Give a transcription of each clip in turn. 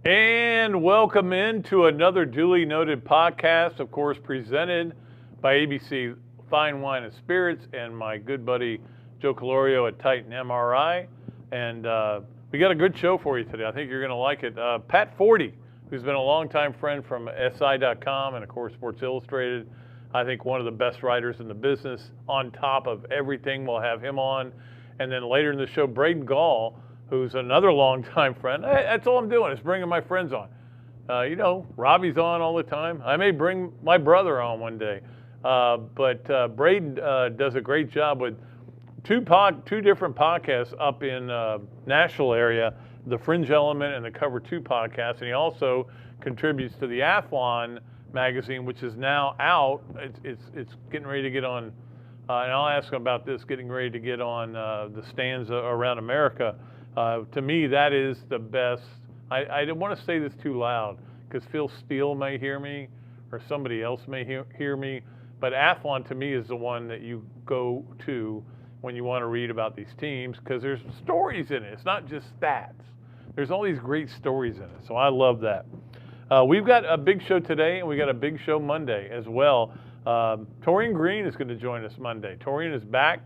And welcome into another duly noted podcast, of course, presented by ABC Fine Wine and Spirits and my good buddy Joe Calorio at Titan MRI. And we got a good show for you today. I think you're going to like it. Pat Forde, who's been a longtime friend from SI.com and, of course, Sports Illustrated. I think one of the best writers in the business. On top of everything, we'll have him on. And then later in the show, Braden Gall, who's another longtime friend. That's all I'm doing is bringing my friends on. Robbie's on all the time. I may bring my brother on one day. But Braden does a great job with two different podcasts up in Nashville area, the Fringe Element and the Cover 2 podcast. And he also contributes to the Athlon magazine, which is now out. It's getting ready to get on, and I'll ask him about this, getting ready to get on the stands around America. To me, that is the best. I don't want to say this too loud because Phil Steele may hear me or somebody else may hear me, but Athlon to me is the one that you go to when you want to read about these teams because there's stories in it. It's not just stats. There's all these great stories in it, so I love that. We've got a big show today, and we got a big show Monday as well. Torian Green is going to join us Monday. Torian is back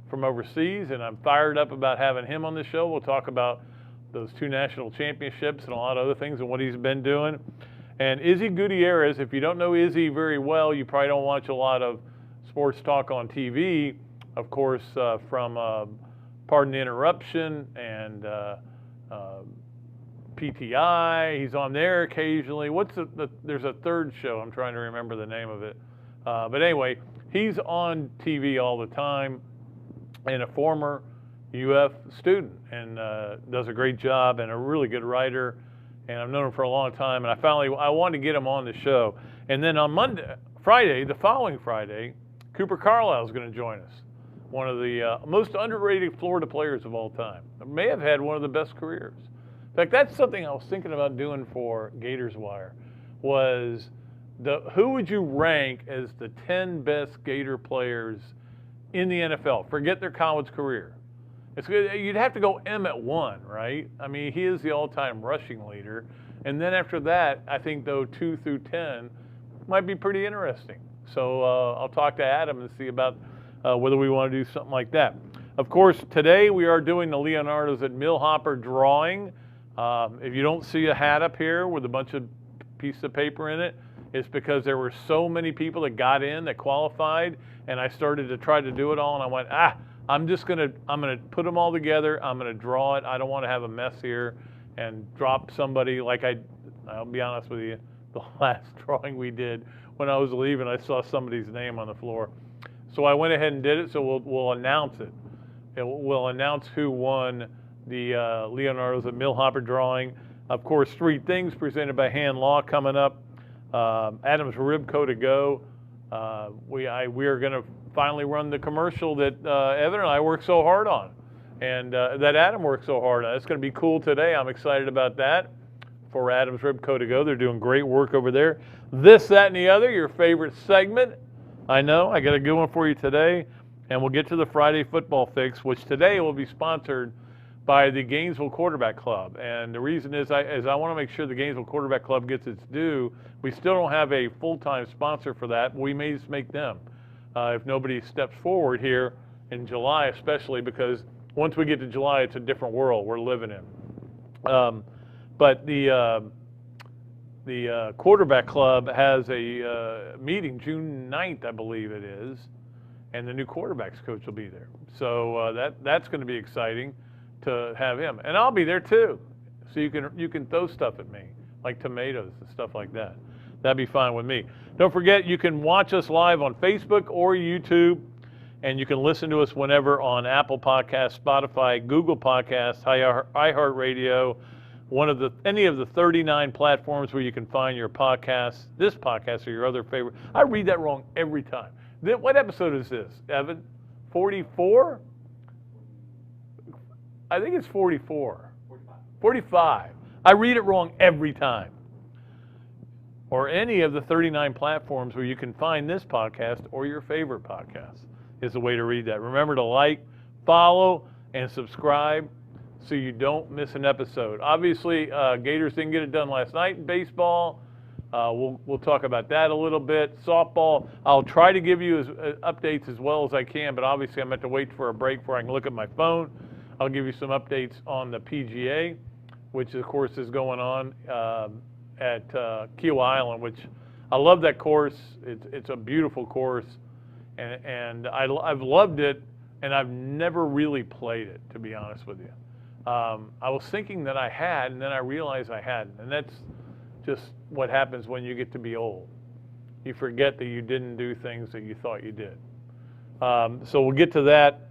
from overseas, and I'm fired up about having him on the show. We'll talk about those 2 national championships and a lot of other things and what he's been doing. And Izzy Gutierrez, if you don't know Izzy very well, you probably don't watch a lot of sports talk on TV, of course, from Pardon the Interruption and PTI. He's on there occasionally. There's a third show. I'm trying to remember the name of it. But anyway, he's on TV all the time and a former UF student and does a great job and a really good writer. And I've known him for a long time. And I wanted to get him on the show. And then on the following Friday, Cooper Carlisle is going to join us. One of the most underrated Florida players of all time. May have had one of the best careers. In fact, that's something I was thinking about doing for Gators Wire was who would you rank as the 10 best Gator players in the NFL? Forget their college career. You'd have to go M at 1, right? I mean, he is the all-time rushing leader. And then after that, I think, though, 2 through 10 might be pretty interesting. So I'll talk to Adam and see about whether we want to do something like that. Of course, today we are doing the Leonardo's at Millhopper drawing. If you don't see a hat up here with a bunch of pieces of paper in it, it's because there were so many people that got in, that qualified, and I started to try to do it all, and I went, I'm gonna put them all together. I'm gonna draw it. I don't want to have a mess here and drop somebody like I'll be honest with you, the last drawing we did when I was leaving, I saw somebody's name on the floor. So I went ahead and did it, so we'll announce it. We'll announce who won the Leonardo's at Millhopper drawing. Of course, 3 things presented by Hand Law coming up. Adam's Ribco to go. We are going to finally run the commercial that Evan and I worked so hard on, and that Adam worked so hard on. It's going to be cool today. I'm excited about that for Adam's Ribco to go. They're doing great work over there. This, that, and the other, your favorite segment. I know. I got a good one for you today, and we'll get to the Friday football fix, which today will be sponsored by the Gainesville Quarterback Club. And the reason is I want to make sure the Gainesville Quarterback Club gets its due. We still don't have a full-time sponsor for that. But we may just make them if nobody steps forward here in July, especially because once we get to July, it's a different world we're living in. But the Quarterback Club has a meeting June 9th, I believe it is, and the new quarterbacks coach will be there. So that's going to be exciting to have him, and I'll be there too. So you can throw stuff at me like tomatoes and stuff like that. That'd be fine with me. Don't forget, you can watch us live on Facebook or YouTube, and you can listen to us whenever on Apple Podcasts, Spotify, Google Podcasts, iHeartRadio, any of the 39 platforms where you can find your podcasts, this podcast or your other favorite. I read that wrong every time. What episode is this, Evan? 44? I think it's 44. 45. I read it wrong every time. Or any of the 39 platforms where you can find this podcast or your favorite podcast is the way to read that. Remember to like, follow, and subscribe so you don't miss an episode. Obviously, Gators didn't get it done last night in baseball. We'll talk about that a little bit. Softball, I'll try to give you updates as well as I can, but obviously I'm going to have to wait for a break before I can look at my phone. I'll give you some updates on the PGA, which of course is going on at Keel Island, which I love that course. It's a beautiful course, and I've loved it, and I've never really played it, to be honest with you. I was thinking that I had, and then I realized I hadn't, and that's just what happens when you get to be old. You forget that you didn't do things that you thought you did. So we'll get to that,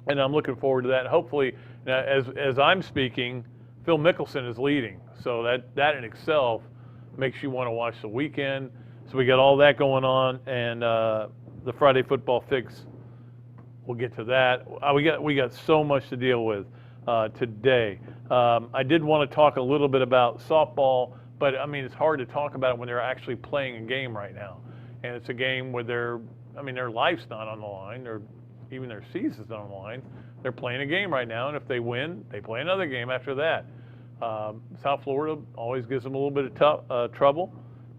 and I'm looking forward to that. Hopefully, as I'm speaking, Phil Mickelson is leading, so that in itself makes you want to watch the weekend. So we got all that going on, and the Friday Football Fix. We'll get to that. We got so much to deal with today. I did want to talk a little bit about softball, but I mean it's hard to talk about it when they're actually playing a game right now, and it's a game where their life's not on the line, or even their season's not on the line. They're playing a game right now, and if they win, they play another game after that. South Florida always gives them a little bit of trouble,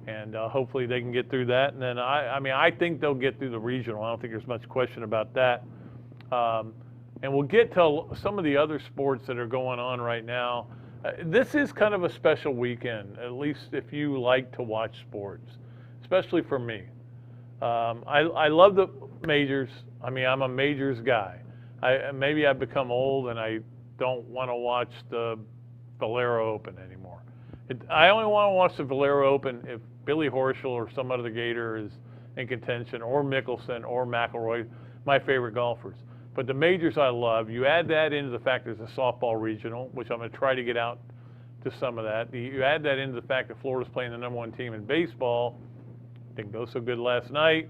and hopefully they can get through that. And then I think they'll get through the regional. I don't think there's much question about that. And we'll get to some of the other sports that are going on right now. This is kind of a special weekend, at least if you like to watch sports, especially for me. I love the majors. I mean, I'm a majors guy. Maybe I've become old and I don't want to watch the Valero Open anymore. I only want to watch the Valero Open if Billy Horschel or some other Gator is in contention, or Mickelson or McIlroy, my favorite golfers. But the majors I love. You add that into the fact there's a softball regional, which I'm going to try to get out to some of that. You add that into the fact that Florida's playing the #1 team in baseball. Didn't go so good last night.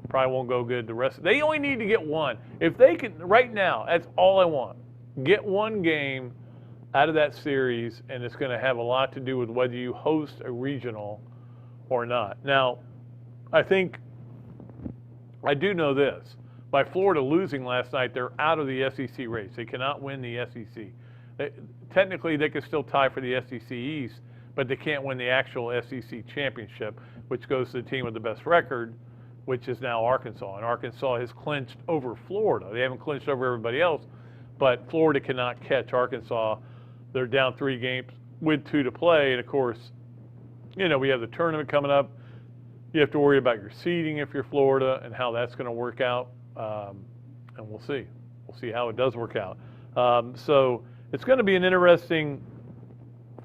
Probably won't go good the rest. They only need to get one. If they can, right now, that's all I want. Get one game out of that series, and it's going to have a lot to do with whether you host a regional or not. Now, I do know this. By Florida losing last night, they're out of the SEC race. They cannot win the SEC. Technically, they could still tie for the SEC East, but they can't win the actual SEC championship, which goes to the team with the best record, which is now Arkansas. And Arkansas has clinched over Florida. They haven't clinched over everybody else, but Florida cannot catch Arkansas. They're down 3 games with 2 to play. And, of course, we have the tournament coming up. You have to worry about your seeding if you're Florida and how that's going to work out. And we'll see. We'll see how it does work out. So it's going to be an interesting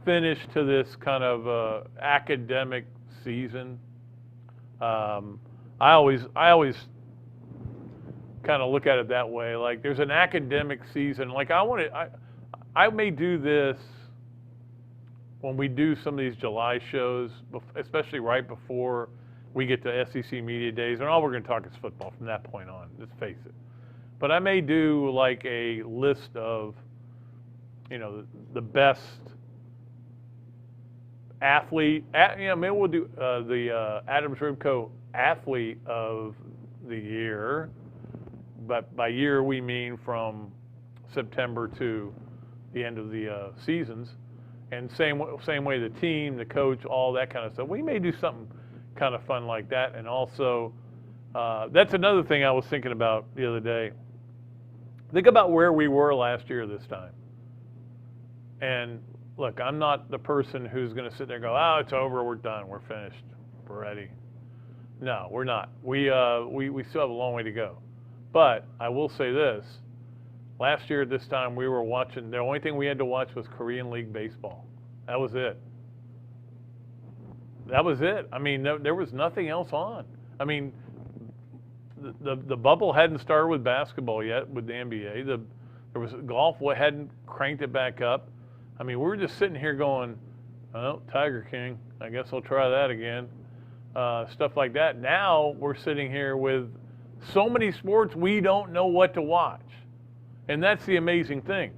finish to this kind of academic season. I always kind of look at it that way. Like there's an academic season. Like I may do this when we do some of these July shows, especially right before we get to SEC Media Days, and all we're going to talk is football from that point on, let's face it. But I may do like a list of, the best athlete, maybe we'll do the Adams Ribco athlete of the year, but by year we mean from September to the end of the seasons, and same way the team, the coach, all that kind of stuff. We may do something kind of fun like that. And also, that's another thing I was thinking about the other day. Think about where we were last year this time. And look, I'm not the person who's going to sit there and go, oh, it's over, we're done, we're finished, we're ready. No, we're not. We still have a long way to go. But I will say this. Last year at this time, we were watching, the only thing we had to watch was Korean League baseball. That was it. That was it. I mean, there was nothing else on. I mean, the bubble hadn't started with basketball yet with the NBA. There was golf hadn't cranked it back up. I mean, we were just sitting here going, oh, Tiger King, I guess I'll try that again. Stuff like that. Now we're sitting here with so many sports we don't know what to watch. And that's the amazing thing,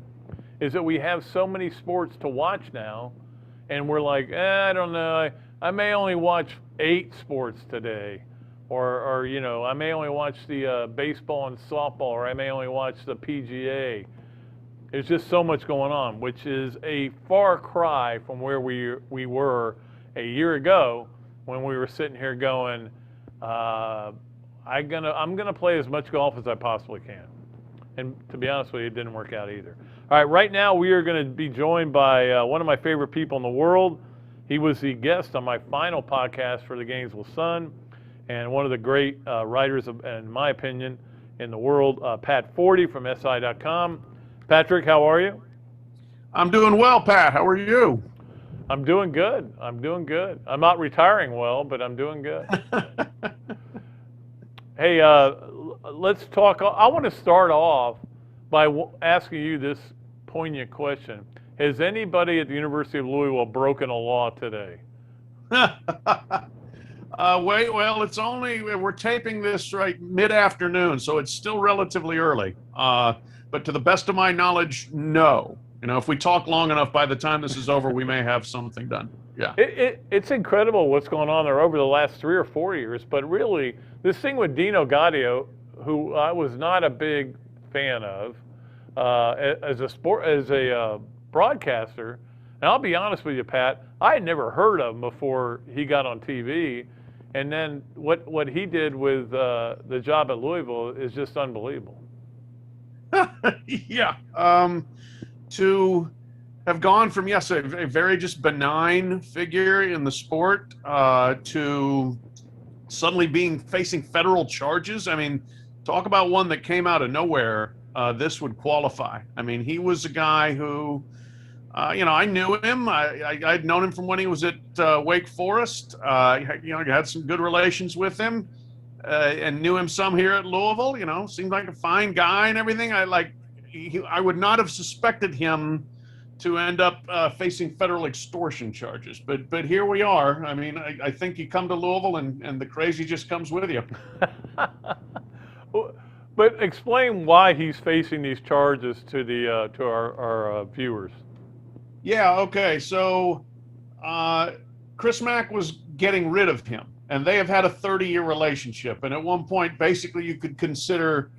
is that we have so many sports to watch now, and we're like, I don't know, I may only watch 8 sports today, or I may only watch the baseball and softball, or I may only watch the PGA. There's just so much going on, which is a far cry from where we were a year ago when we were sitting here going, I'm gonna play as much golf as I possibly can. And to be honest with you, it didn't work out either. All right, right now we are going to be joined by one of my favorite people in the world. He was the guest on my final podcast for the Gainesville Sun, and one of the great writers, in my opinion, in the world, Pat Forde from SI.com. Patrick, how are you? I'm doing well, Pat. How are you? I'm doing good. I'm not retiring well, but I'm doing good. Hey, let's talk. I want to start off by asking you this poignant question. Has anybody at the University of Louisville broken a law today? We're taping this right mid-afternoon, so it's still relatively early. But to the best of my knowledge, no. If we talk long enough, by the time this is over, we may have something done. Yeah. It's incredible what's going on there over the last 3 or 4 years. But really, this thing with Dino Gaudio, who I was not a big fan of as a broadcaster, and I'll be honest with you, Pat, I had never heard of him before he got on TV. And then what he did with the job at Louisville is just unbelievable. Yeah. To have gone from, yes, a very just benign figure in the sport to suddenly facing federal charges. I mean, talk about one that came out of nowhere. This would qualify. I mean, he was a guy who, I knew him. I'd known him from when he was at Wake Forest. I had some good relations with him and knew him some here at Louisville. Seemed like a fine guy and everything. I would not have suspected him to end up facing federal extortion charges. But here we are. I mean, I think you come to Louisville and the crazy just comes with you. But explain why he's facing these charges to our viewers. Yeah, okay. So Chris Mack was getting rid of him, and they have had a 30-year relationship. And at one point, basically, you could consider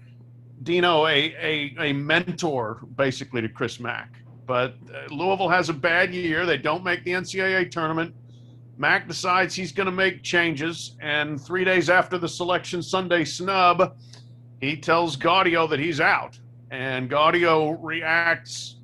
Dino a mentor, basically, to Chris Mack. But Louisville has a bad year. They don't make the NCAA tournament. Mack decides he's going to make changes, and 3 days after the Selection Sunday snub, he tells Gaudio that he's out. And Gaudio reacts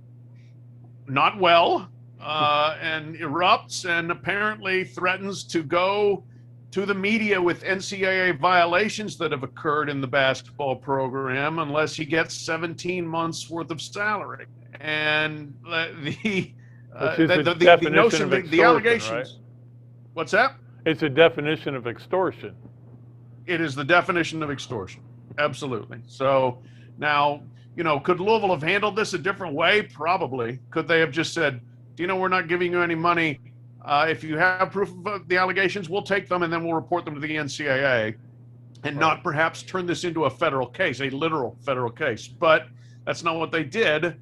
not well and erupts and apparently threatens to go to the media with NCAA violations that have occurred in the basketball program unless he gets 17 months worth of salary. And the notion, the allegations. Right? What's that? It's a definition of extortion. It is the definition of extortion. Absolutely. So now, could Louisville have handled this a different way? Probably. Could they have just said, we're not giving you any money. If you have proof of the allegations, we'll take them and then we'll report them to the NCAA and not perhaps turn this into a federal case, a literal federal case. But that's not what they did.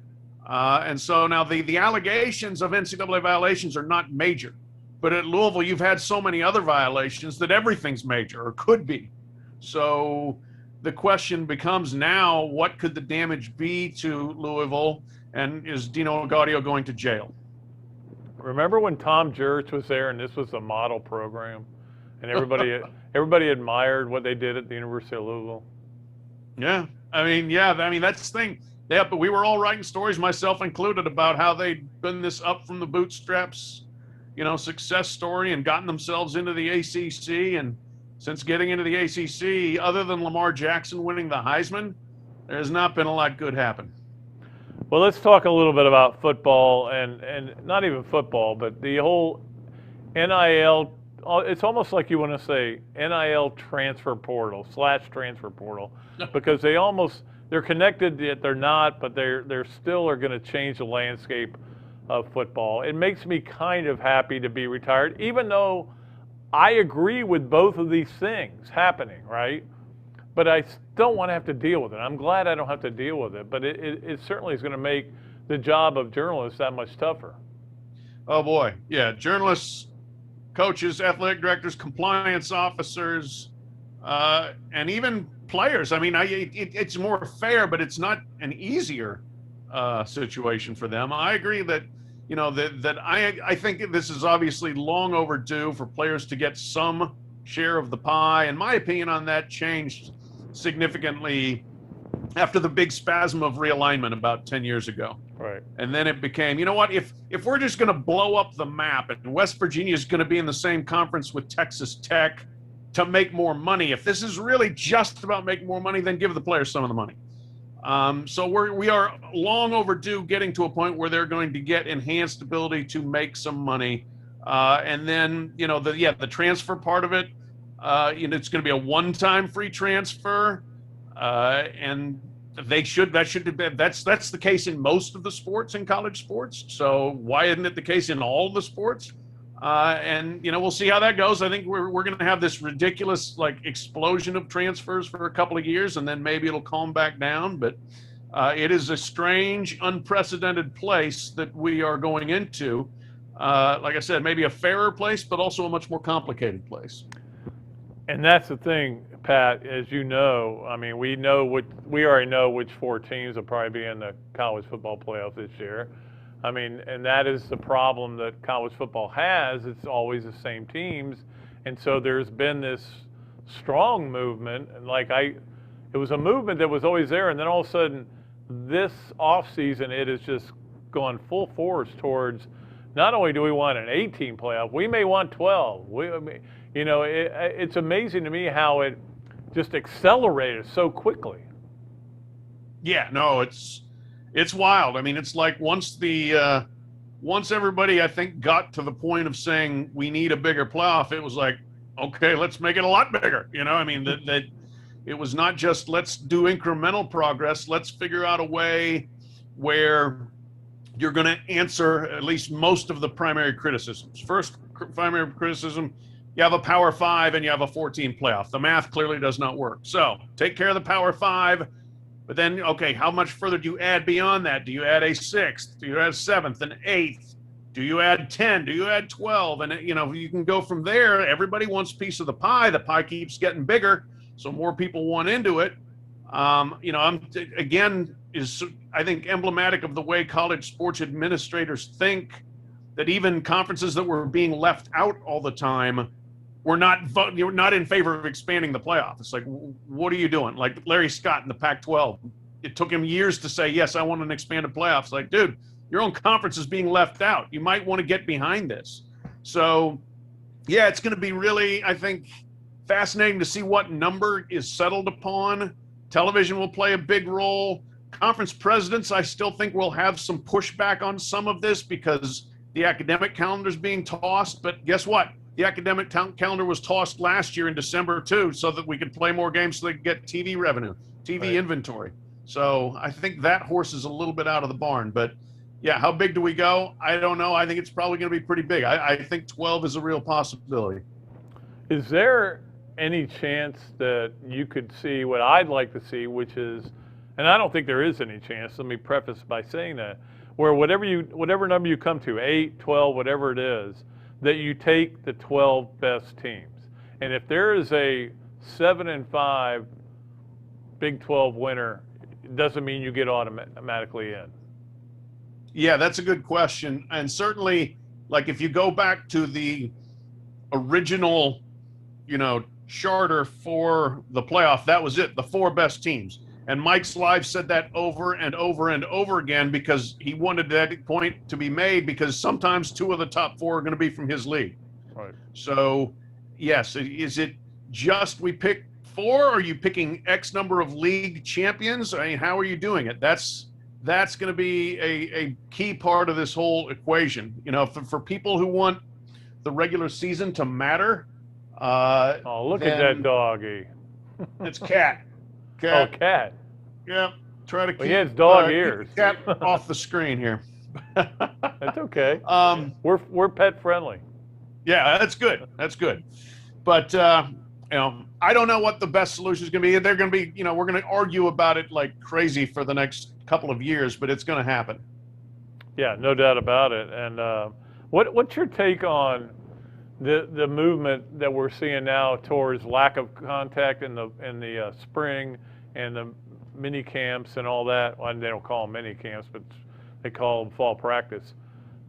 And so now the allegations of NCAA violations are not major. But at Louisville, you've had so many other violations that everything's major or could be. So the question becomes now, what could the damage be to Louisville? And is Dino Gaudio going to jail? Remember when Tom Jurich was there and this was a model program and everybody admired what they did at the University of Louisville? Yeah. I mean, that's the thing. Yeah, but we were all writing stories, myself included, about how they'd been this up from the bootstraps, success story and gotten themselves into the ACC. And since getting into the ACC, other than Lamar Jackson winning the Heisman, there's not been a lot good happen. Well, let's talk a little bit about football and not even football, but the whole NIL. It's almost like you want to say NIL transfer portal because they're connected yet they're not, but they're still are going to change the landscape of football. It makes me kind of happy to be retired, even though I agree with both of these things happening, right? But I don't want to have to deal with it. I'm glad I don't have to deal with it, but it certainly is going to make the job of journalists that much tougher. Oh, boy. Yeah, journalists, coaches, athletic directors, compliance officers, and even players. I mean, it's more fair, but it's not an easier situation for them. I agree that, I think this is obviously long overdue for players to get some share of the pie. And my opinion on that changed significantly after the big spasm of realignment about 10 years ago. Right. And then it became, you know what, if we're just going to blow up the map and West Virginia is going to be in the same conference with Texas Tech to make more money, if this is really just about making more money, then give the players some of the money. So we are long overdue getting to a point where they're going to get enhanced ability to make some money. And then, the transfer part of it, it's going to be a one-time free transfer. And that's the case in most of the sports, in college sports. So why isn't it the case in all the sports? And we'll see how that goes. I think we're going to have this ridiculous explosion of transfers for a couple of years, and then maybe it'll calm back down. But it is a strange, unprecedented place that we are going into. Like I said, maybe a fairer place, but also a much more complicated place. And that's the thing, Pat, as you know, I mean, we already know which 4 teams will probably be in the college football playoff this year. I mean, and that is the problem that college football has. It's always the same teams. And so there's been this strong movement. And it was a movement that was always there. And then all of a sudden, this offseason, it has just gone full force towards not only do we want an 18 playoff, we may want 12. It's amazing to me how it just accelerated so quickly. Yeah, no, it's wild. I mean, it's like once everybody, I think, got to the point of saying we need a bigger playoff, it was like, okay, let's make it a lot bigger. I mean, that it was not just let's do incremental progress. Let's figure out a way where you're going to answer at least most of the primary criticisms. First primary criticism, you have a Power 5 and you have a 14 playoff. The math clearly does not work. So take care of the Power 5. But then, okay, how much further do you add beyond that? Do you add a 6th? Do you add a 7th, an 8th? Do you add 10? Do you add 12? And, you can go from there. Everybody wants a piece of the pie. The pie keeps getting bigger, so more people want into it. Is I think emblematic of the way college sports administrators think, that even conferences that were being left out all the time were not in favor of expanding the playoff. It's like, what are you doing? Like Larry Scott in the Pac-12. It took him years to say, yes, I want an expanded playoff. It's like, dude, your own conference is being left out. You might want to get behind this. So, yeah, it's going to be really, I think, fascinating to see what number is settled upon. Television will play a big role. Conference presidents, I still think, will have some pushback on some of this because the academic calendar is being tossed. But guess what? The academic calendar was tossed last year in December too, so that we could play more games so they could get TV revenue, TV inventory. So I think that horse is a little bit out of the barn. But yeah, how big do we go? I don't know. I think it's probably going to be pretty big. I think 12 is a real possibility. Is there any chance that you could see what I'd like to see, which is, and I don't think there is any chance, let me preface by saying that, where whatever number you come to, 8, 12, whatever it is, that you take the 12 best teams. And if there is a 7-5 Big 12 winner, it doesn't mean you get automatically in. Yeah, that's a good question. And certainly, if you go back to the original, charter for the playoff, that was it, the 4 best teams. And Mike Slive said that over and over and over again because he wanted that point to be made, because sometimes 2 of the top 4 are going to be from his league. Right. So, yes, is it just we pick 4, or are you picking X number of league champions? I mean, how are you doing it? That's going to be a key part of this whole equation. For people who want the regular season to matter. Look at that doggy. It's Cat. Oh, Cat. Yeah, try to keep. He has dog ears. Keep Cat off the screen here. That's okay. We're pet friendly. Yeah, that's good. That's good. But I don't know what the best solution is going to be. They're going to be, we're going to argue about it like crazy for the next couple of years, but it's going to happen. Yeah, no doubt about it. And what's your take on the movement that we're seeing now towards lack of contact in the spring and the mini camps and all that. Well, they don't call them mini camps, but they call them fall practice.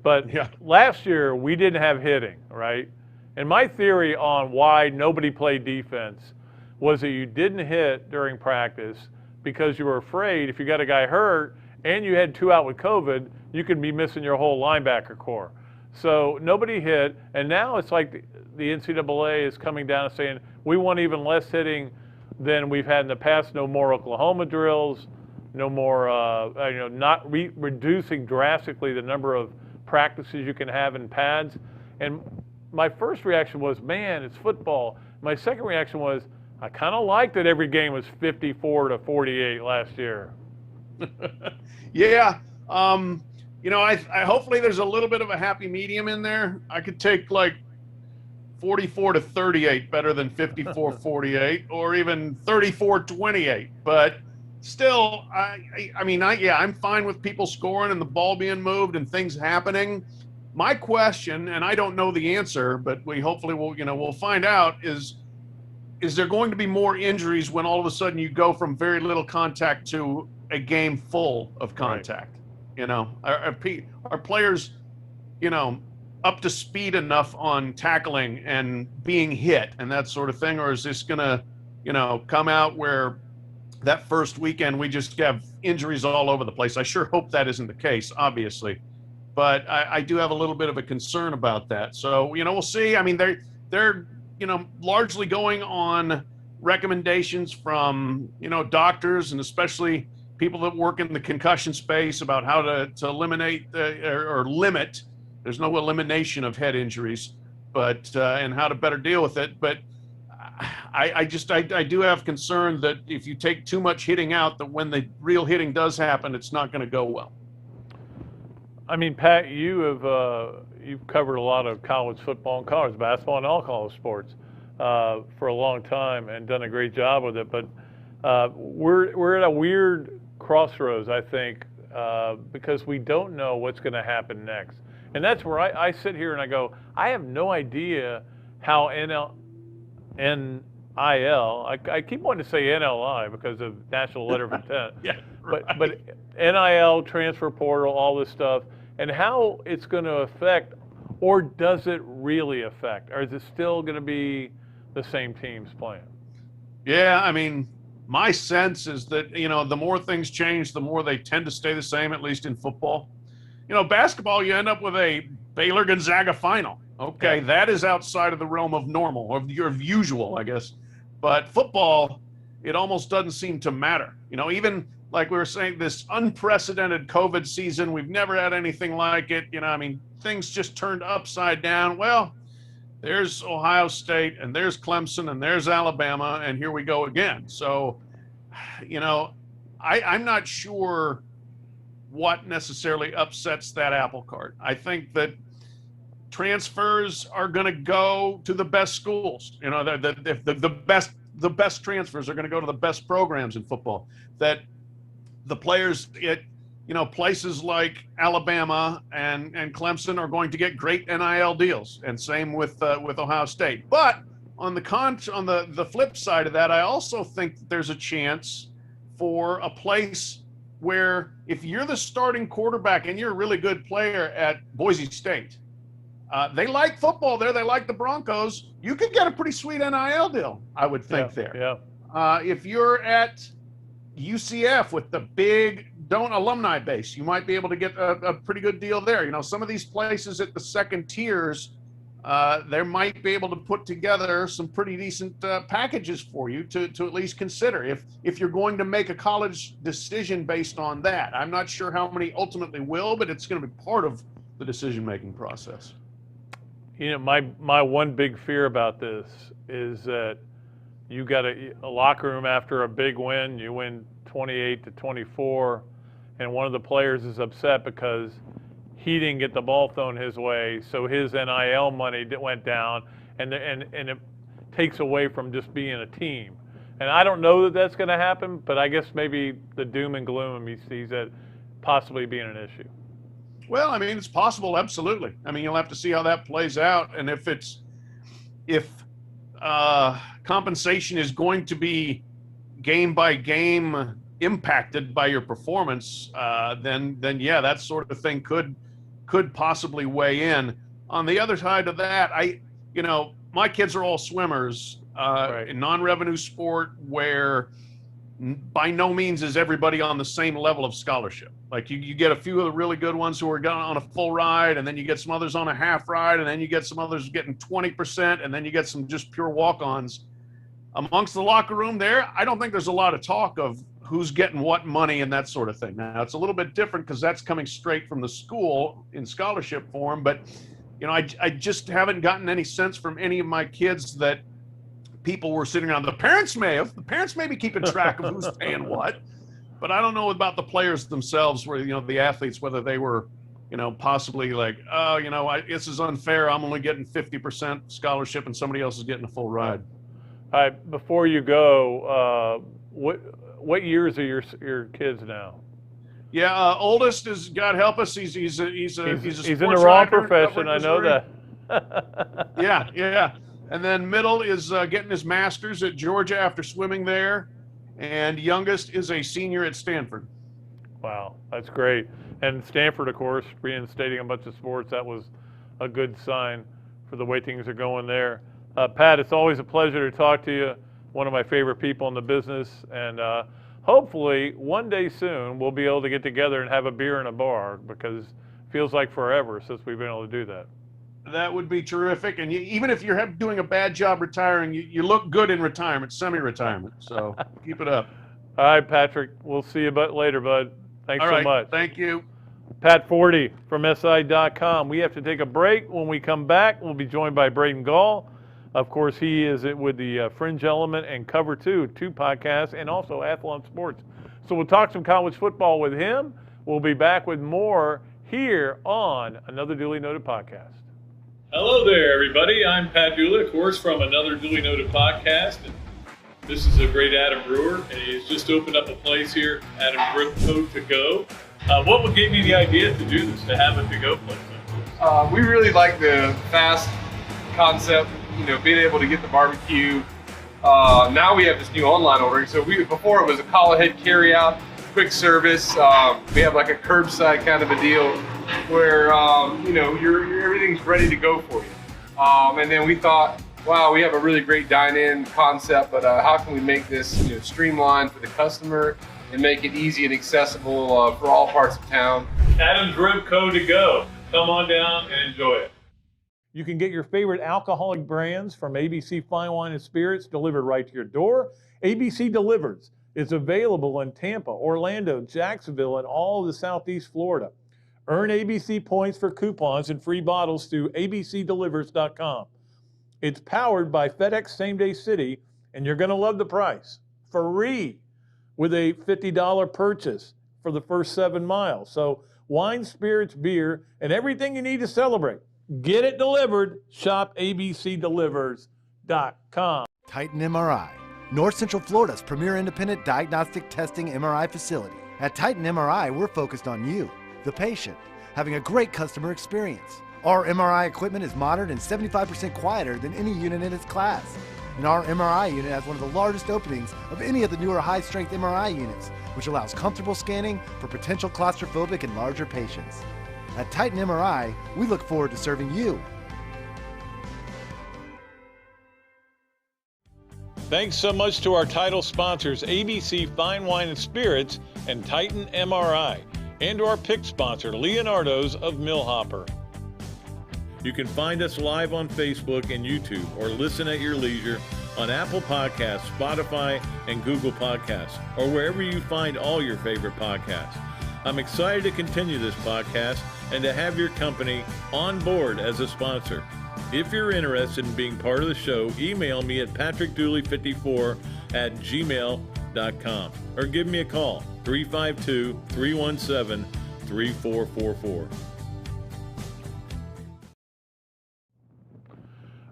But Yeah. last year we didn't have hitting, right? And my theory on why nobody played defense was that you didn't hit during practice because you were afraid if you got a guy hurt and you had 2 out with COVID, you could be missing your whole linebacker core. So nobody hit, and now it's like the NCAA is coming down and saying, we want even less hitting than we've had in the past. No more Oklahoma drills, no more, not reducing drastically the number of practices you can have in pads. And my first reaction was, man, it's football. My second reaction was, I kind of liked that every game was 54-48 last year. Yeah. I hopefully there's a little bit of a happy medium in there. I could take like 44-38 better than 54-48 or even 34-28. But still, I'm fine with people scoring and the ball being moved and things happening. My question, and I don't know the answer, but we'll find out, is there going to be more injuries when all of a sudden you go from very little contact to a game full of contact? Right. Are players, up to speed enough on tackling and being hit and that sort of thing? Or is this going to, come out where that first weekend we just have injuries all over the place? I sure hope that isn't the case, obviously. But I do have a little bit of a concern about that. So, we'll see. I mean, they're largely going on recommendations from, doctors and especially people that work in the concussion space about how to eliminate or limit. There's no elimination of head injuries, but and how to better deal with it. But I do have concern that if you take too much hitting out, that when the real hitting does happen, it's not going to go well. I mean, Pat, you've covered a lot of college football and college basketball and all college sports for a long time and done a great job with it. But we're at a weird crossroads, I think, because we don't know what's going to happen next. And that's where I sit here and I go, I have no idea how NIL, I keep wanting to say NLI because of National Letter of Intent. Yeah, right. But NIL, transfer portal, all this stuff, and how it's going to affect, or does it really affect? Or is it still going to be the same teams playing? Yeah, I mean, my sense is that, the more things change, the more they tend to stay the same, at least in football. Basketball, you end up with a Baylor-Gonzaga final. Okay, yeah. That is outside of the realm of normal, or of usual, I guess. But football, it almost doesn't seem to matter. Even like we were saying, this unprecedented COVID season, we've never had anything like it. Things just turned upside down. Well, there's Ohio State, and there's Clemson, and there's Alabama, and here we go again. So, I'm not sure what necessarily upsets that apple cart. I think that transfers are going to go to the best schools. The best transfers are going to go to the best programs in football. That the players at places like Alabama and Clemson are going to get great NIL deals, and same with Ohio State. But on the flip side of that, I also think that there's a chance for a place where if you're the starting quarterback and you're a really good player at Boise State, they like football there. They like the Broncos. You could get a pretty sweet NIL deal, I would think, there. Yeah. If you're at UCF with the big alumni base, you might be able to get a pretty good deal there. Some of these places at the second tiers, they might be able to put together some pretty decent packages for you to at least consider if you're going to make a college decision based on that. I'm not sure how many ultimately will, but it's going to be part of the decision-making process. My one big fear about this is that you got a locker room after a big win, you win 28-24, and one of the players is upset because he didn't get the ball thrown his way, so his NIL money went down, and it takes away from just being a team. And I don't know that that's going to happen, but I guess maybe the doom and gloom he sees that possibly being an issue. Well, it's possible, absolutely. You'll have to see how that plays out, and if compensation is going to be game by game impacted by your performance, then yeah, that sort of thing could possibly weigh in. On the other side of that, my kids are all swimmers Right. in non-revenue sport where by no means is everybody on the same level of scholarship. Like you get a few of the really good ones who are on a full ride, and then you get some others on a half ride, and then you get some others getting 20%, and then you get some just pure walk-ons. Amongst the locker room there, I don't think there's a lot of talk of who's getting what money and that sort of thing. Now, it's a little bit different because that's coming straight from the school in scholarship form, but I just haven't gotten any sense from any of my kids that people were sitting around. The parents may be keeping track of who's paying what, but I don't know about the players themselves, where the athletes, whether they were possibly like, this is unfair, I'm only getting 50% scholarship and somebody else is getting a full ride. All right, before you go, what years are your kids now? Yeah, oldest is, God help us, he's a He's sports in the wrong writer, profession, I know Missouri. that. Yeah. And then middle is getting his master's at Georgia after swimming there, and youngest is a senior at Stanford. Wow, that's great. And Stanford, of course, reinstating a bunch of sports, that was a good sign for the way things are going there. Pat, it's always a pleasure to talk to you, one of my favorite people in the business, and hopefully one day soon we'll be able to get together and have a beer in a bar, because it feels like forever since we've been able to do that. That would be terrific. And even if you're doing a bad job retiring, you look good in retirement, semi-retirement. So keep it up. All right, Patrick, we'll see you later, bud. Thanks so much. Thank you. Pat Forde from SI.com. We have to take a break. When we come back, we'll be joined by Braden Gall. Of course, he is with the Fringe Element and Cover 2 podcasts, and also Athlon Sports. So we'll talk some college football with him. We'll be back with more here on another Duly Noted podcast. Hello there, everybody. I'm Pat Dooley, of course, from another Duly Noted podcast. And this is a great Adam Brewer, and he's just opened up a place here, Adam Brewer To Go. What gave you the idea to do this, to have a to-go place like this? We really like the fast concept, being able to get the barbecue. Now we have this new online ordering. So before it was a call ahead carry out, quick service. We have like a curbside kind of a deal where everything's ready to go for you. And then we thought, wow, we have a really great dine-in concept, but how can we make this streamlined for the customer and make it easy and accessible for all parts of town? Adam's Rib Co. To Go. Come on down and enjoy it. You can get your favorite alcoholic brands from ABC Fine Wine and Spirits delivered right to your door. ABC Delivers is available in Tampa, Orlando, Jacksonville, and all of the Southeast Florida. Earn ABC points for coupons and free bottles through abcdelivers.com. It's powered by FedEx Same Day City, and you're going to love the price. Free with a $50 purchase for the first 7 miles. So wine, spirits, beer, and everything you need to celebrate. Get it delivered. Shop abcdelivers.com. Titan MRI, North Central Florida's premier independent diagnostic testing MRI facility. At Titan MRI, we're focused on you, the patient, having a great customer experience. Our MRI equipment is modern and 75% quieter than any unit in its class. And our MRI unit has one of the largest openings of any of the newer high-strength MRI units, which allows comfortable scanning for potential claustrophobic and larger patients. At Titan MRI, we look forward to serving you. Thanks so much to our title sponsors, ABC Fine Wine and Spirits and Titan MRI, and to our pick sponsor, Leonardo's of Millhopper. You can find us live on Facebook and YouTube, or listen at your leisure on Apple Podcasts, Spotify, and Google Podcasts, or wherever you find all your favorite podcasts. I'm excited to continue this podcast and to have your company on board as a sponsor. If you're interested in being part of the show, email me at patrickdooley54@gmail.com or give me a call, 352-317-3444.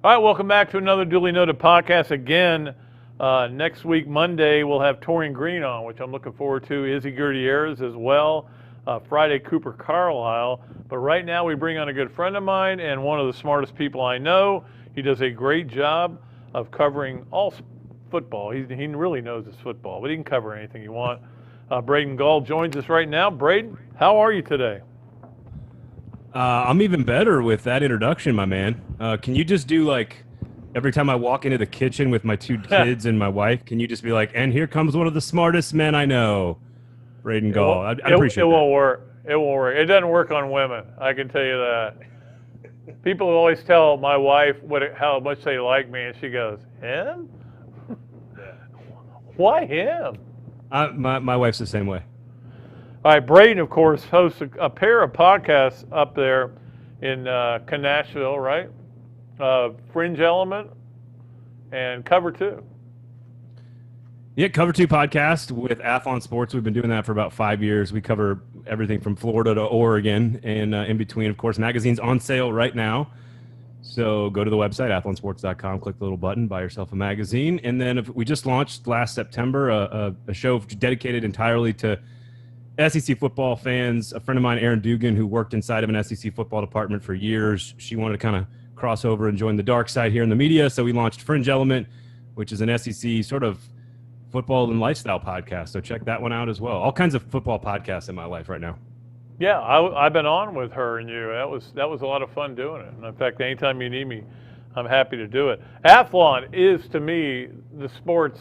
All right, welcome back to another Duly Noted podcast. Again, next week, Monday, we'll have Torian Green on, which I'm looking forward to, Izzy Gutierrez as well. Friday, Cooper Carlisle. But right now, we bring on a good friend of mine and one of the smartest people I know. He does a great job of covering all football. He really knows his football, but he can cover anything you want. Braden Gall joins us right now. Braden, how are you today? I'm even better with that introduction, my man. Can you just do like every time I walk into the kitchen with my 2 kids and my wife, can you just be like, and here comes one of the smartest men I know, Braden Gall? I'd appreciate it. It won't work. It won't work. It doesn't work on women. I can tell you that. People always tell my wife how much they like me, and she goes, him? Why him? My wife's the same way. All right, Braden, of course, hosts a pair of podcasts up there in Nashville, right? Fringe Element and Cover 2. Yeah, Cover 2 podcast with Athlon Sports. We've been doing that for about 5 years. We cover everything from Florida to Oregon and in between. Of course, magazine's on sale right now. So go to the website, athlonsports.com, click the little button, buy yourself a magazine. And then we just launched last September a show dedicated entirely to SEC football fans. A friend of mine, Erin Dugan, who worked inside of an SEC football department for years, she wanted to kind of cross over and join the dark side here in the media. So we launched Fringe Element, which is an SEC sort of football and lifestyle podcast. So check that one out as well. All kinds of football podcasts in my life right now. Yeah, I've been on with her and you. That was a lot of fun doing it. And in fact, anytime you need me, I'm happy to do it. Athlon is, to me, the sports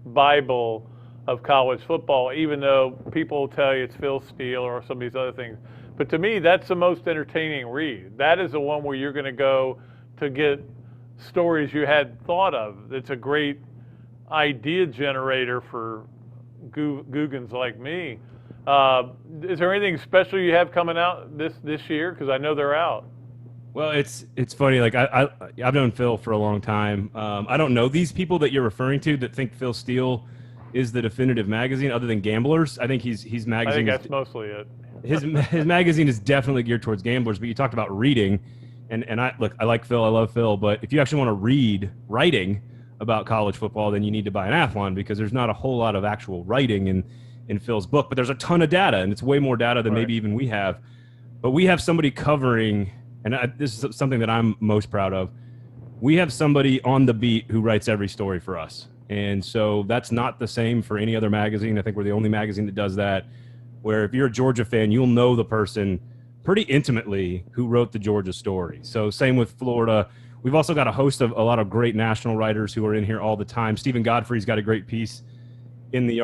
Bible of college football, even though people tell you it's Phil Steele or some of these other things. But to me, that's the most entertaining read. That is the one where you're going to go to get stories you hadn't thought of. It's a great idea generator for Googans like me. Is there anything special you have coming out this year? Because I know they're out. Well, it's funny. Like I've known Phil for a long time. I don't know these people that you're referring to that think Phil Steele is the definitive magazine, other than gamblers. I think he's magazine. I think that's mostly it. His magazine is definitely geared towards gamblers. But you talked about reading, and I like Phil. I love Phil. But if you actually want to read writing about college football, then you need to buy an Athlon, because there's not a whole lot of actual writing in Phil's book. But there's a ton of data, and it's way more data than maybe even we have. But we have somebody covering, and this is something that I'm most proud of. We have somebody on the beat who writes every story for us. And so that's not the same for any other magazine. I think we're the only magazine that does that, where if you're a Georgia fan, you'll know the person pretty intimately who wrote the Georgia story. So same with Florida. We've also got a host of a lot of great national writers who are in here all the time. Stephen Godfrey's got a great piece in the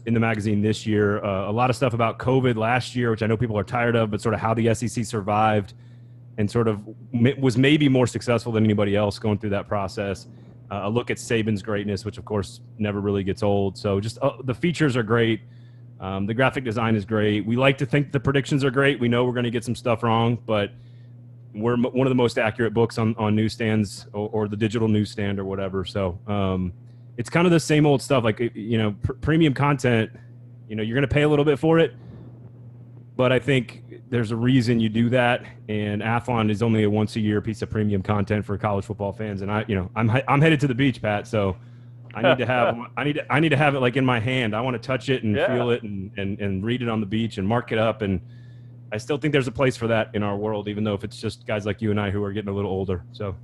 magazine this year. A lot of stuff about COVID last year, which I know people are tired of, but sort of how the SEC survived and sort of was maybe more successful than anybody else going through that process. A look at Saban's greatness, which of course never really gets old. So just the features are great. The graphic design is great. We like to think the predictions are great. We know we're going to get some stuff wrong, but we're one of the most accurate books on newsstands or the digital newsstand or whatever. So it's kind of the same old stuff. Like, premium content, you're going to pay a little bit for it, but I think there's a reason you do that. And Athlon is only a once a year piece of premium content for college football fans. And I'm headed to the beach, Pat. So I need to have I need to have it like in my hand. I want to touch it and feel it and read it on the beach and mark it up. And I still think there's a place for that in our world, even though if it's just guys like you and I who are getting a little older. So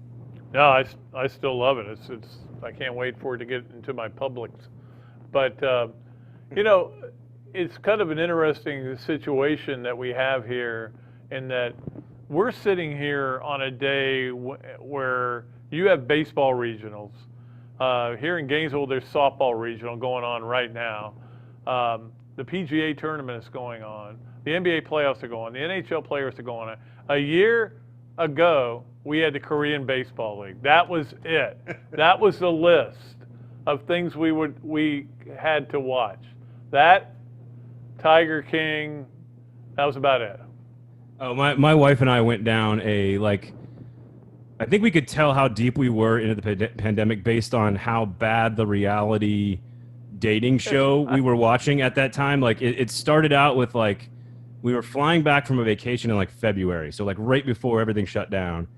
no, I still love it. It's I can't wait for it to get into my Publix. But it's kind of an interesting situation that we have here, in that we're sitting here on a day where you have baseball regionals. Here in Gainesville, there's softball regional going on right now. The PGA tournament is going on. The NBA playoffs are going on. The NHL players are going on. A year ago, we had the Korean Baseball League. That was it. That was the list of things we had to watch. That, Tiger King, that was about it. Oh, my wife and I went down I think we could tell how deep we were into the pandemic based on how bad the reality dating show we were watching at that time. Like it started out with we were flying back from a vacation in February. So right before everything shut down.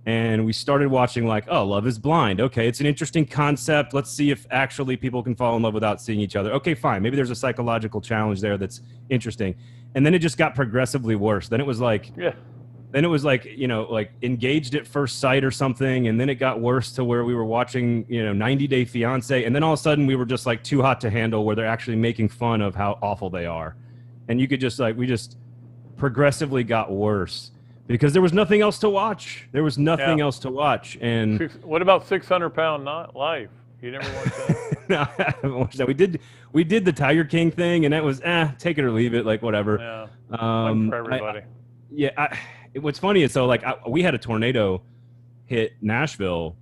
And we started watching Love is Blind. Okay, it's an interesting concept. Let's see if actually people can fall in love without seeing each other. Okay, fine. Maybe there's a psychological challenge there that's interesting. And then it just got progressively worse. Then it was then it was like, you know, like Engaged at First Sight or something. And then it got worse to where we were watching, you know, 90 Day Fiance. And then all of a sudden we were just like Too Hot to Handle, where they're actually making fun of how awful they are. And you could just like, we just progressively got worse because there was nothing else to watch. There was nothing else to watch. And what about 600-Pound Life? You never watched that? No, I haven't watched that. We did the Tiger King thing, and that was take it or leave it, like whatever. Yeah, one for everybody. What's funny is, so like we had a tornado hit Nashville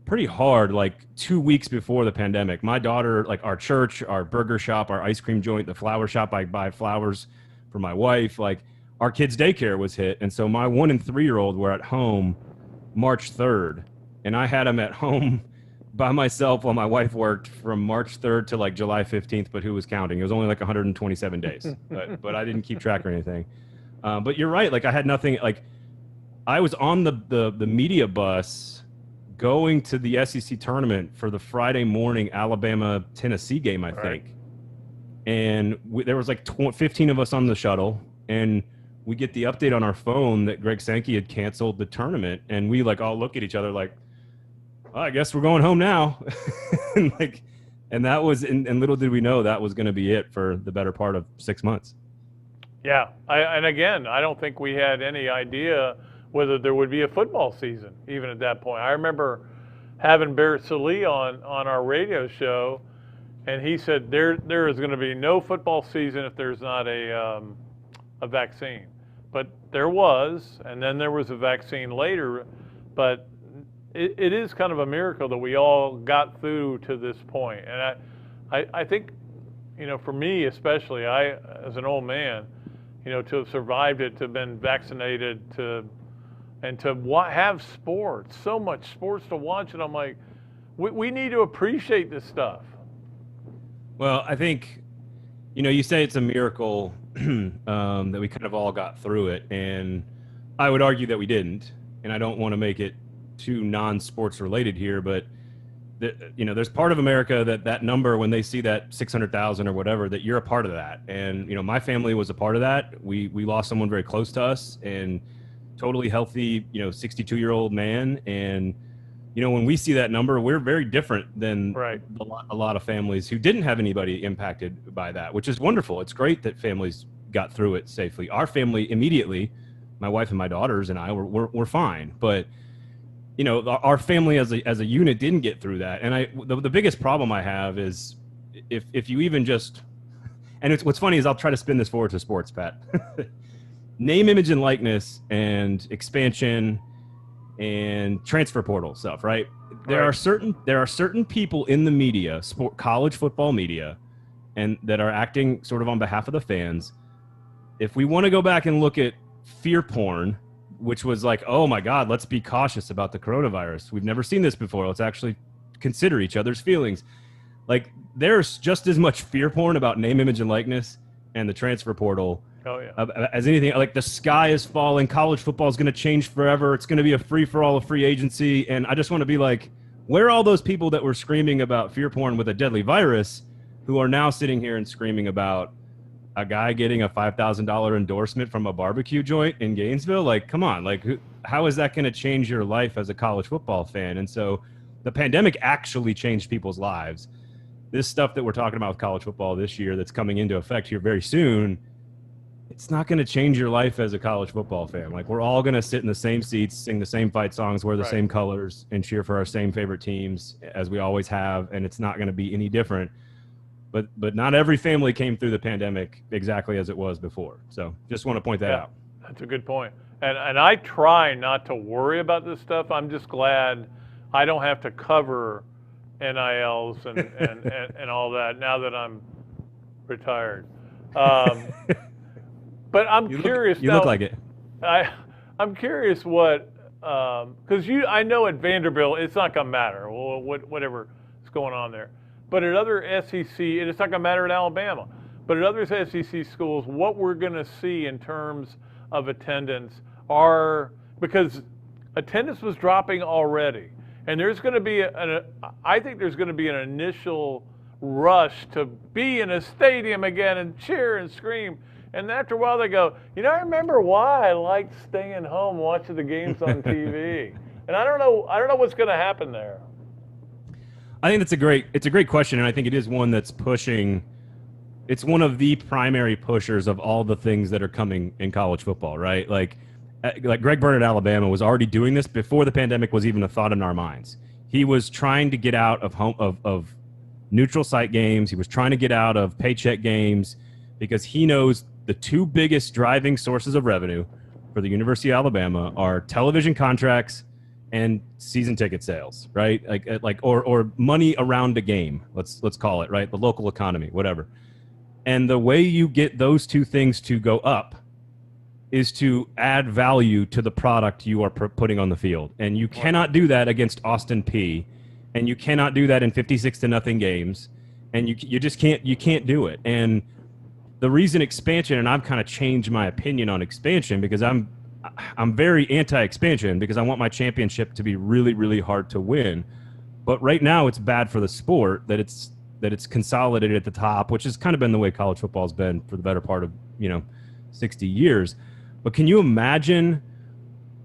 pretty hard, like 2 weeks before the pandemic. My daughter, like our church, our burger shop, our ice cream joint, the flower shop, I buy flowers for my wife. Like our kids' daycare was hit, and so my 1 and 3-year-old were at home March 3rd, and I had them at home by myself while my wife worked from March 3rd to like July 15th, but who was counting? It was only like 127 days, but I didn't keep track or anything. But you're right. Like I had nothing, like I was on the media bus going to the SEC tournament for the Friday morning Alabama-Tennessee game, I think. And there was like 15 of us on the shuttle, and we get the update on our phone that Greg Sankey had canceled the tournament. And we like all look at each other like, well, I guess we're going home now. and that was, and little did we know that was going to be it for the better part of 6 months. Yeah. And again, I don't think we had any idea whether there would be a football season, even at that point. I remember having Barrett Salee on our radio show, and he said there is going to be no football season if there's not a vaccine. But there was, and then there was a vaccine later, but it is kind of a miracle that we all got through to this point. And I think, you know, for me especially, as an old man, you know, to have survived it, to have been vaccinated, and to have sports, so much sports to watch, and I'm like, we need to appreciate this stuff. Well, I think, you know, you say it's a miracle that we kind of all got through it, and I would argue that we didn't, and I don't want to make it too non-sports related here, but you know, there's part of America that number, when they see that 600,000 or whatever, that you're a part of that. And you know, my family was a part of that. We lost someone very close to us, and totally healthy, you know, 62-year-old man. And you know, when we see that number, we're very different than a lot of families who didn't have anybody impacted by that, which is wonderful. It's great that families got through it safely. Our family immediately, my wife and my daughters and I were fine, but you know, our family as a unit didn't get through that. And the biggest problem I have is if you even just, and what's funny is I'll try to spin this forward to sports, Pat. Name, image, and likeness, and expansion, and transfer portal stuff, right? There are certain people in the media, college football media, and that are acting sort of on behalf of the fans. If we want to go back and look at fear porn, which was like, oh my God, let's be cautious about the coronavirus. We've never seen this before. Let's actually consider each other's feelings. Like, there's just as much fear porn about name, image, and likeness and the transfer portal as anything. Like, the sky is falling. College football is going to change forever. It's going to be a free-for-all of free agency. And I just want to be like, where are all those people that were screaming about fear porn with a deadly virus who are now sitting here and screaming about a guy getting a $5,000 endorsement from a barbecue joint in Gainesville? Like, come on, like, how is that going to change your life as a college football fan? And so the pandemic actually changed people's lives. This stuff that we're talking about with college football this year that's coming into effect here very soon, it's not going to change your life as a college football fan. Like, we're all going to sit in the same seats, sing the same fight songs, wear the same colors, and cheer for our same favorite teams as we always have, and it's not going to be any different. But not every family came through the pandemic exactly as it was before. So just want to point that out. That's a good point. And I try not to worry about this stuff. I'm just glad I don't have to cover NILs and all that now that I'm retired. But I'm curious. You look like it. I'm curious what, because I know at Vanderbilt it's not going to matter whatever is going on there. But at other SEC, and it's not going to matter at Alabama, but at other SEC schools, what we're going to see in terms of attendance because attendance was dropping already. And there's going to be, I think there's going to be an initial rush to be in a stadium again and cheer and scream. And after a while, they go, I remember why I liked staying home watching the games on TV. And I don't know what's going to happen there. I think it's a great question, and I think it is one that's pushing. It's one of the primary pushers of all the things that are coming in college football, right? Like Greg Byrne at Alabama was already doing this before the pandemic was even a thought in our minds. He was trying to get out of neutral site games. He was trying to get out of paycheck games because he knows the two biggest driving sources of revenue for the University of Alabama are television contracts and season ticket sales, right? Or money around a game. Let's call it, right? The local economy, whatever. And the way you get those two things to go up is to add value to the product you are putting on the field. And you cannot do that against Austin Peay, and you cannot do that in 56-0 games, and you just can't do it. And the reason expansion, and I've kind of changed my opinion on expansion because I'm very anti-expansion because I want my championship to be really, really hard to win. But right now it's bad for the sport that it's consolidated at the top, which has kind of been the way college football has been for the better part of 60 years. But can you imagine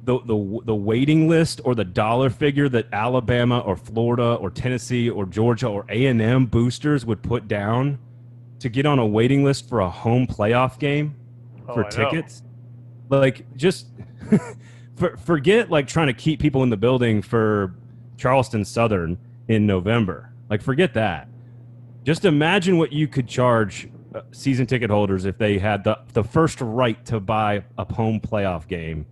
the waiting list or the dollar figure that Alabama or Florida or Tennessee or Georgia or A&M boosters would put down to get on a waiting list for a home playoff game for tickets? Like, just forget like trying to keep people in the building for Charleston Southern in November. Like, forget that. Just imagine what you could charge season ticket holders if they had the first right to buy a home playoff game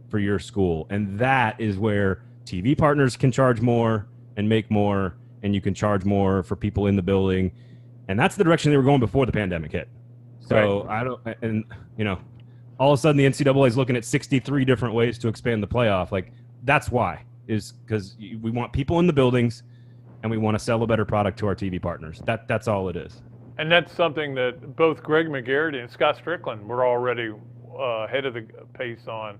for your school. And that is where TV partners can charge more and make more, and you can charge more for people in the building. And that's the direction they were going before the pandemic hit. So right. All of a sudden the NCAA is looking at 63 different ways to expand the playoff. Like, that's why, is because we want people in the buildings and we want to sell a better product to our TV partners. That's all it is. And that's something that both Greg McGarity and Scott Strickland were already ahead of the pace on.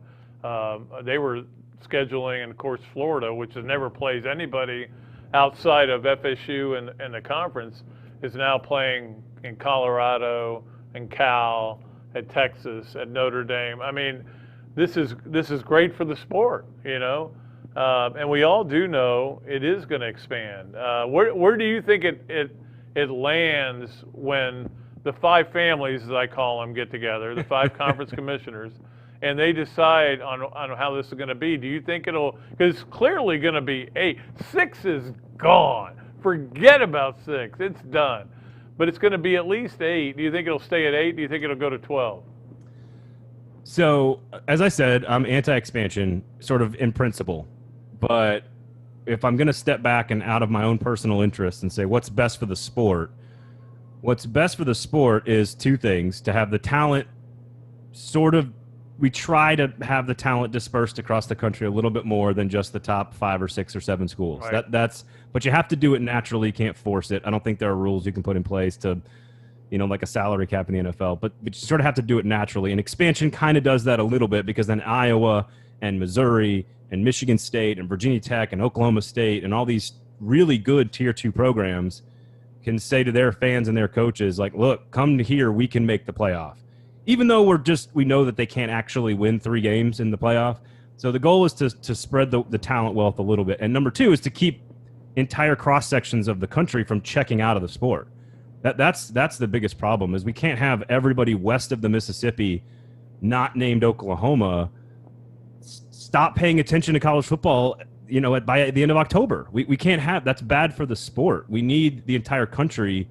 They were scheduling, and of course Florida, which has never plays anybody outside of FSU and the conference, is now playing in Colorado and Cal, at Texas, at Notre Dame. I mean, this is great for the sport, and we all do know it is going to expand. Where do you think it lands when the five families, as I call them, get together, the five conference commissioners, and they decide on how this is going to be? Do you think because it's clearly going to be 8. 6 is gone. Forget about 6. It's done. But it's going to be at least 8. Do you think it'll stay at 8? Do you think it'll go to 12? So, as I said, I'm anti-expansion, sort of in principle. But if I'm going to step back and out of my own personal interest and say what's best for the sport is two things: to have the talent we try to have the talent dispersed across the country a little bit more than just the top 5 or 6 or 7 schools. Right. But you have to do it naturally. You can't force it. I don't think there are rules you can put in place to, like a salary cap in the NFL, but you sort of have to do it naturally. And expansion kind of does that a little bit, because then Iowa and Missouri and Michigan State and Virginia Tech and Oklahoma State and all these really good Tier 2 programs can say to their fans and their coaches, like, look, come to here, we can make the playoff. Even though we know that they can't actually win 3 games in the playoff. So the goal is to spread the talent wealth a little bit. And number 2 is to keep entire cross sections of the country from checking out of the sport. That's the biggest problem, is we can't have everybody west of the Mississippi, not named Oklahoma, stop paying attention to college football, by the end of October. We can't have, that's bad for the sport. We need the entire country,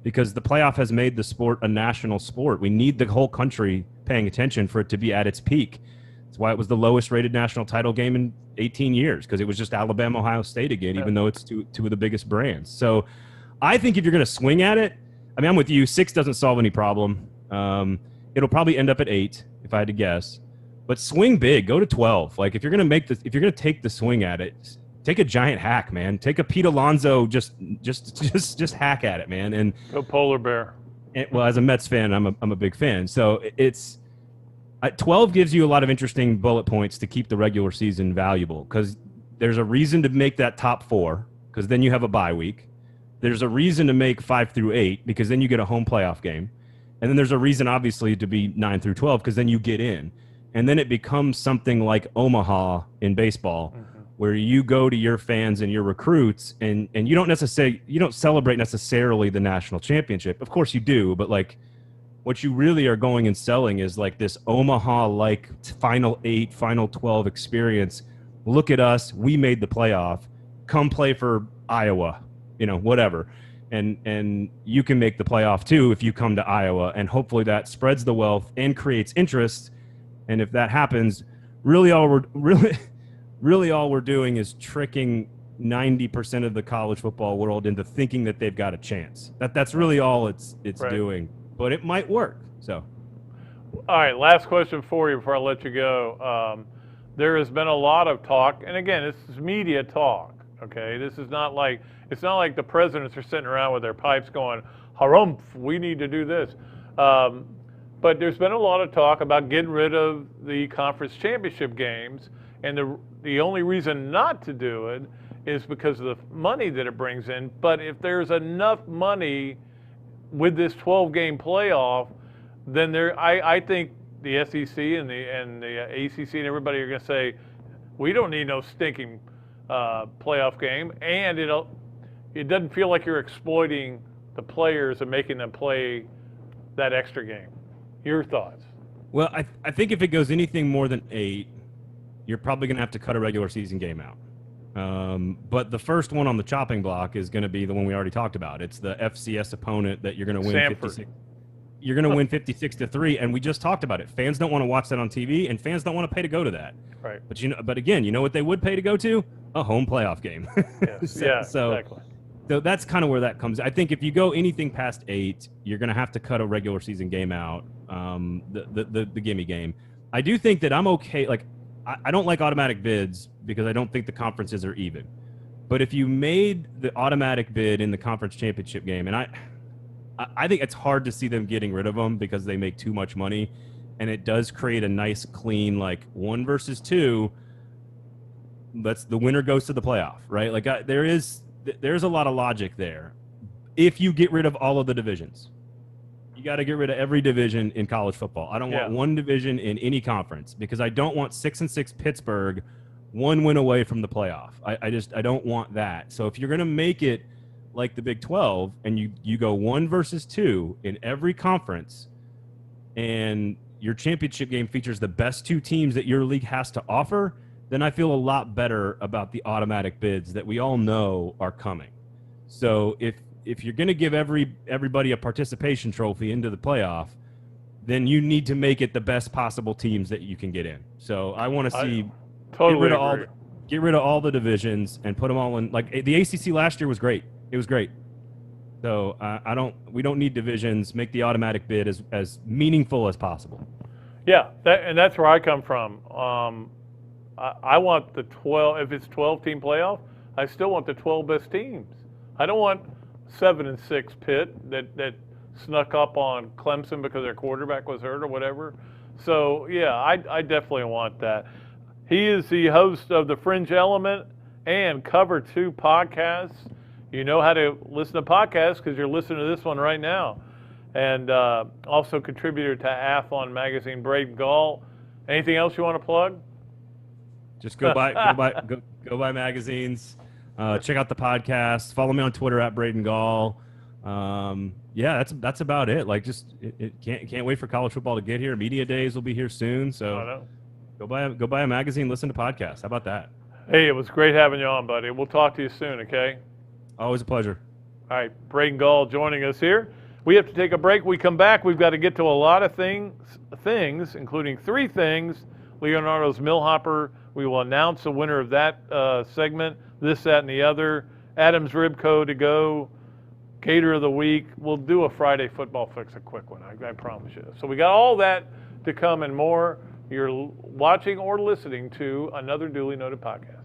because the playoff has made the sport a national sport. We need the whole country paying attention for it to be at its peak. That's why it was the lowest rated national title game in 18 years, because it was just Alabama, Ohio State again, even though it's two of the biggest brands. So I think if you're going to swing at it, I mean, I'm with you. 6 doesn't solve any problem. It'll probably end up at 8 if I had to guess. But swing big, go to 12. Like, if you're going to take the swing at it, take a giant hack, man. Take a Pete Alonso, just hack at it, man. And go polar bear. Well, as a Mets fan, I'm a big fan. So 12 gives you a lot of interesting bullet points to keep the regular season valuable, because there's a reason to make that top 4, because then you have a bye week. There's a reason to make 5 through 8, because then you get a home playoff game. And then there's a reason, obviously, to be 9 through 12, because then you get in. And then it becomes something like Omaha in baseball, where you go to your fans and your recruits, and you don't celebrate necessarily the national championship. Of course you do, but like what you really are going and selling is like this Omaha-like Final 8, Final 12 experience. Look at us, we made the playoff. Come play for Iowa, whatever. And you can make the playoff too if you come to Iowa, and hopefully that spreads the wealth and creates interest. And if that happens, really all we're doing is tricking 90% of the college football world into thinking that they've got a chance. That's really all it's Right. doing. But it might work. So, All right, last question for you before I let you go. There has been a lot of talk, and again, this is media talk. Okay, this is not like it's not like the presidents are sitting around with their pipes going, "Harumph, we need to do this." But there's been a lot of talk about getting rid of the conference championship games, and the only reason not to do it is because of the money that it brings in. But if there's enough money with this 12-game playoff, then I think the SEC and the ACC and everybody are going to say, we don't need no stinking playoff game, and it doesn't feel like you're exploiting the players and making them play that extra game. Your thoughts? well, I think if it goes anything more than 8, you're probably going to have to cut a regular season game out. But the first one on the chopping block is going to be the one we already talked about. It's the FCS opponent that you're going to win Samford. 56. You're going to win 56-3, and we just talked about it. Fans don't want to watch that on TV, and fans don't want to pay to go to that. Right. But again, you know what they would pay to go to? A home playoff game. Yes. Exactly. So that's kind of where that comes. I think if you go anything past 8, you're going to have to cut a regular season game out, the gimme game. I do think that I'm okay. Like, I don't like automatic bids because I don't think the conferences are even. But if you made the automatic bid in the conference championship game, and I think it's hard to see them getting rid of them because they make too much money, and it does create a nice, clean, like 1 versus 2. The winner goes to the playoff, right? Like there's a lot of logic there. If you get rid of all of the divisions, you got to get rid of every division in college football. I don't want one division in any conference because I don't want 6-6 Pittsburgh 1 win away from the playoff. I don't want that. So if you're going to make it like the Big 12 and you go 1 versus 2 in every conference, and your championship game features the best 2 teams that your league has to offer, then I feel a lot better about the automatic bids that we all know are coming. So if you're going to give everybody a participation trophy into the playoff, then you need to make it the best possible teams that you can get in. So I want to see get rid of all the divisions and put them all in. Like the ACC last year was great. It was great. So we don't need divisions. Make the automatic bid as meaningful as possible. Yeah, and that's where I come from. I want the 12. If it's 12-team playoff, I still want the 12 best teams. I don't want 7-6 Pitt that snuck up on Clemson because their quarterback was hurt or whatever. So yeah, I definitely want that. He is the host of the Fringe Element and Cover 2 podcasts. You know how to listen to podcasts because you're listening to this one right now. And also contributor to Athlon magazine, Braden Gall. Anything else you want to plug? Just go buy magazines. Check out the podcast. Follow me on Twitter at Braden Gall. Yeah, that's about it. Like, just can't wait for college football to get here. Media days will be here soon. So go buy a magazine. Listen to podcasts. How about that? Hey, it was great having you on, buddy. We'll talk to you soon. Okay. Always a pleasure. All right, Braden Gall joining us here. We have to take a break. We come back. We've got to get to a lot of things, including 3 things. Leonardo's Millhopper. We will announce the winner of that segment. This, that, and the other. Adam's Ribco to go. Gator of the week. We'll do a Friday football fix, a quick one. I promise you. So we got all that to come and more. You're watching or listening to another duly noted podcast.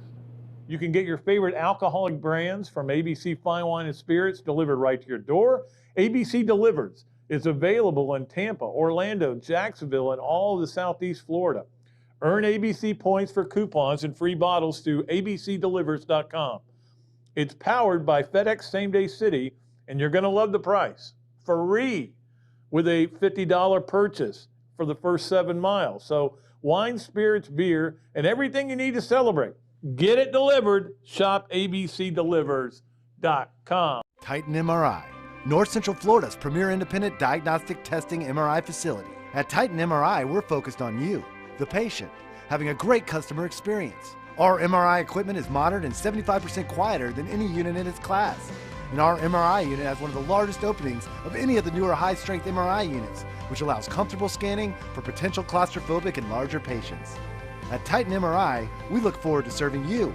You can get your favorite alcoholic brands from ABC Fine Wine and Spirits delivered right to your door. ABC Delivers is available in Tampa, Orlando, Jacksonville, and all of the Southeast Florida. Earn ABC points for coupons and free bottles through abcdelivers.com. It's powered by FedEx Same Day City, and you're going to love the price. Free with a $50 purchase for the first 7 miles. So wine, spirits, beer, and everything you need to celebrate. Get it delivered. Shop abcdelivers.com. Titan MRI, North Central Florida's premier independent diagnostic testing MRI facility. At Titan MRI, we're focused on you, the patient, having a great customer experience. Our MRI equipment is modern and 75% quieter than any unit in its class. And our MRI unit has one of the largest openings of any of the newer high-strength MRI units, which allows comfortable scanning for potential claustrophobic and larger patients. At Titan MRI, we look forward to serving you.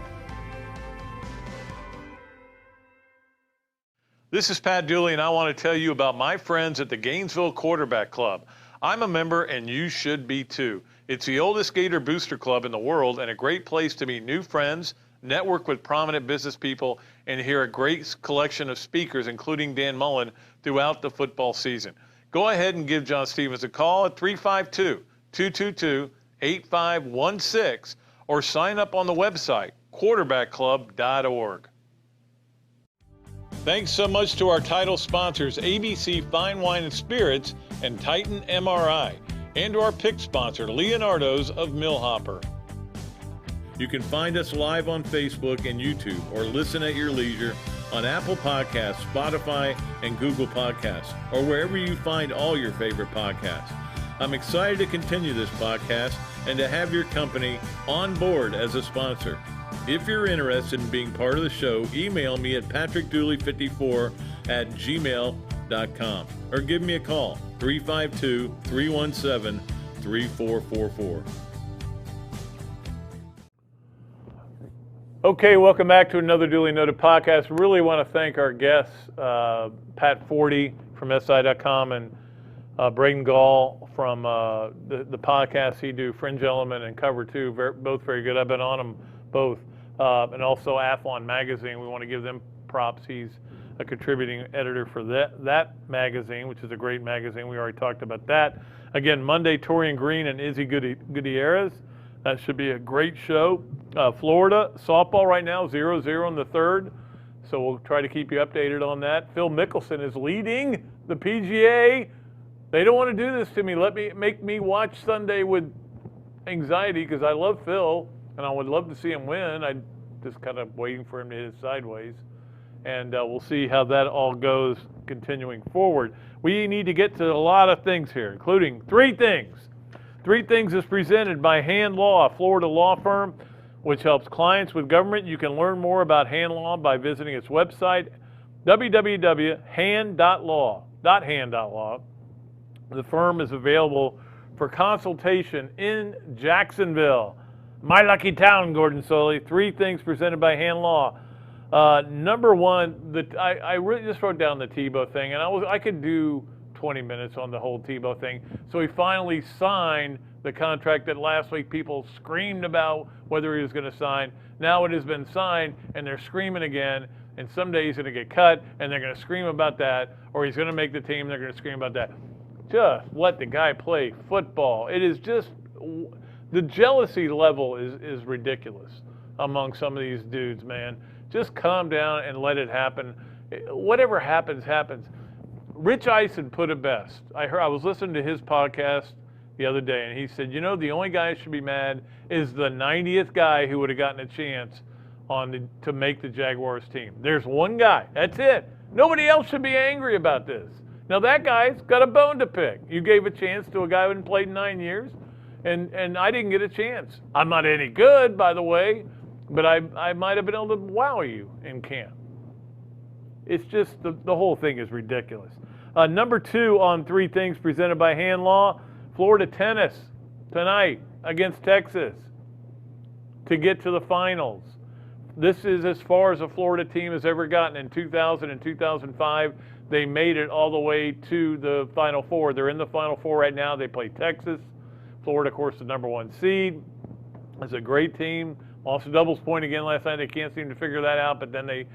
This is Pat Dooley, and I want to tell you about my friends at the Gainesville Quarterback Club. I'm a member, and you should be too. It's the oldest Gator booster club in the world and a great place to meet new friends, network with prominent business people, and hear a great collection of speakers, including Dan Mullen, throughout the football season. Go ahead and give John Stevens a call at 352-222-8516 or sign up on the website, quarterbackclub.org. Thanks so much to our title sponsors, ABC Fine Wine and Spirits and Titan MRI, and to our pick sponsor, Leonardo's of Millhopper. You can find us live on Facebook and YouTube or listen at your leisure on Apple Podcasts, Spotify, and Google Podcasts, or wherever you find all your favorite podcasts. I'm excited to continue this podcast and to have your company on board as a sponsor. If you're interested in being part of the show, email me at patrickdooley54@gmail.com or give me a call, 352-317-3444. Okay, welcome back to another Duly Noted podcast. Really want to thank our guests, Pat Forde from SI.com and Braden Gall from the podcast he do, Fringe Element and Cover 2, both very good. I've been on them both. And also Athlon magazine, we want to give them props. He's a contributing editor for that magazine, which is a great magazine. We already talked about that. Again, Monday, Torian Green and Izzy Gutierrez. That should be a great show. Florida softball right now, 0-0 in the third. So we'll try to keep you updated on that. Phil Mickelson is leading the PGA. They don't want to do this to me. Make me watch Sunday with anxiety because I love Phil and I would love to see him win. I'm just kind of waiting for him to hit it sideways. And we'll see how that all goes continuing forward. We need to get to a lot of things here, including three things. Three Things is presented by Hand Law, a Florida law firm which helps clients with government. You can learn more about Hand Law by visiting its website, www.hand.law. The firm is available for consultation in Jacksonville. My lucky town, Gordon Soley. Three Things presented by Hand Law. Number one, I really just wrote down the Tebow thing, and I could do 20 minutes on the whole Tebow thing. So he finally signed the contract that last week people screamed about whether he was going to sign. Now it has been signed, and they're screaming again. And someday he's going to get cut, and they're going to scream about that, or he's going to make the team, and they're going to scream about that. Just let the guy play football. It is just, the jealousy level is ridiculous among some of these dudes, man. Just calm down and let it happen. Whatever happens, happens. Rich Eisen put it best. I was listening to his podcast the other day, and he said, you know, the only guy who should be mad is the 90th guy who would have gotten a chance to make the Jaguars team. There's one guy. That's it. Nobody else should be angry about this. Now, that guy's got a bone to pick. You gave a chance to a guy who hadn't played in 9 years, and I didn't get a chance. I'm not any good, by the way, but I might have been able to wow you in camp. It's just, the whole thing is ridiculous. Number two on Three Things presented by Hand Law, Florida tennis tonight against Texas to get to the finals. This is as far as a Florida team has ever gotten. In 2000 and 2005, they made it all the way to the Final Four. They're in the Final Four right now. They play Texas. Florida, of course, the number one seed. It's a great team. Lost a doubles point again last night. They can't seem to figure that out, but then they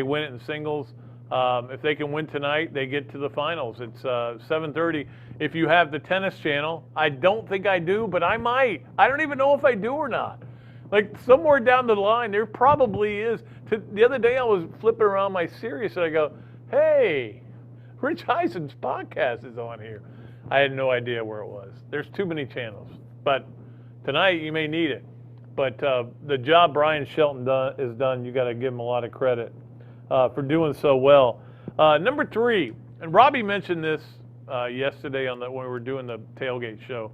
win it in singles. If they can win tonight, they get to the finals. It's 7:30. If you have the Tennis Channel, I don't think I do, but I might. I don't even know if I do or not. Like, somewhere down the line, there probably is. The other day, I was flipping around my Sirius, and I go, hey, Rich Eisen's podcast is on here. I had no idea where it was. There's too many channels. But tonight you may need it. But the job Brian Shelton has done, you got to give him a lot of credit for doing so well. Number 3, and Robbie mentioned this yesterday when we were doing the tailgate show.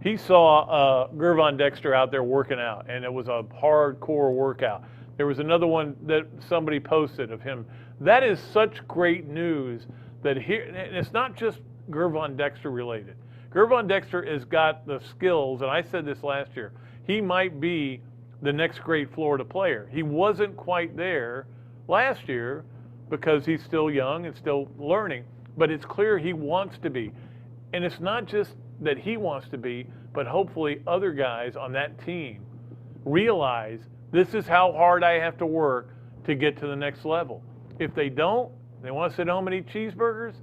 He saw Gervon Dexter out there working out, and it was a hardcore workout. There was another one that somebody posted of him. That is such great news that here, and it's not just Gervon Dexter related. Gervon Dexter has got the skills, and I said this last year, he might be the next great Florida player. He wasn't quite there last year because he's still young and still learning, but it's clear he wants to be. And it's not just that he wants to be, but hopefully other guys on that team realize this is how hard I have to work to get to the next level. If they don't, they want to sit home and eat cheeseburgers,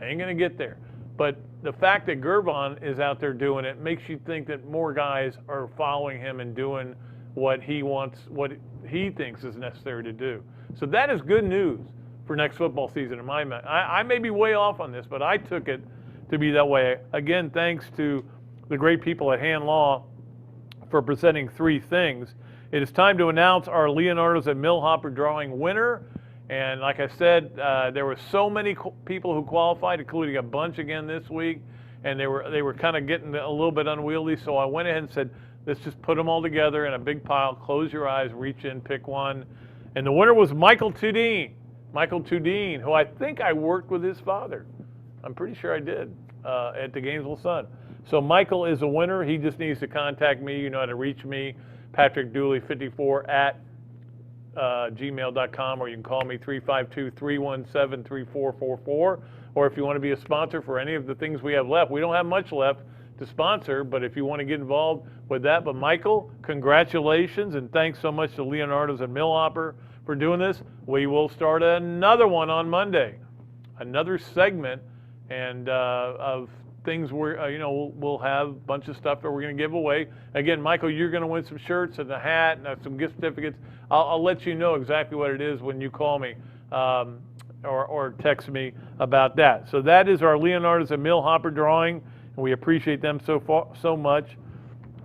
they ain't going to get there. But the fact that Gervon is out there doing it makes you think that more guys are following him and doing what he wants, what he thinks is necessary to do. So that is good news for next football season in my mind. I may be way off on this, but I took it to be that way. Again, thanks to the great people at Hand Law for presenting 3 things. It is time to announce our Leonardo's at Millhopper drawing winner. And like I said, there were so many people who qualified, including a bunch again this week, and they were kind of getting a little bit unwieldy. So I went ahead and said, let's just put them all together in a big pile. Close your eyes, reach in, pick one, and the winner was Michael Tudine. Michael Tudine, who I think I worked with his father. I'm pretty sure I did at the Gainesville Sun. So Michael is a winner. He just needs to contact me. You know how to reach me, Patrick Dooley 54 at gmail.com, or you can call me 352-317-3444. Or if you want to be a sponsor for any of the things we have left, we don't have much left to sponsor, but if you want to get involved with that. But Michael, congratulations, and thanks so much to Leonardo's and Millhopper for doing this. We will start another one on Monday, another segment, and of things we'll have a bunch of stuff that we're going to give away. Again, Michael, you're going to win some shirts and a hat and some gift certificates. I'll let you know exactly what it is when you call me or text me about that. So that is our Leonardo's and Millhopper drawing, and we appreciate them so much.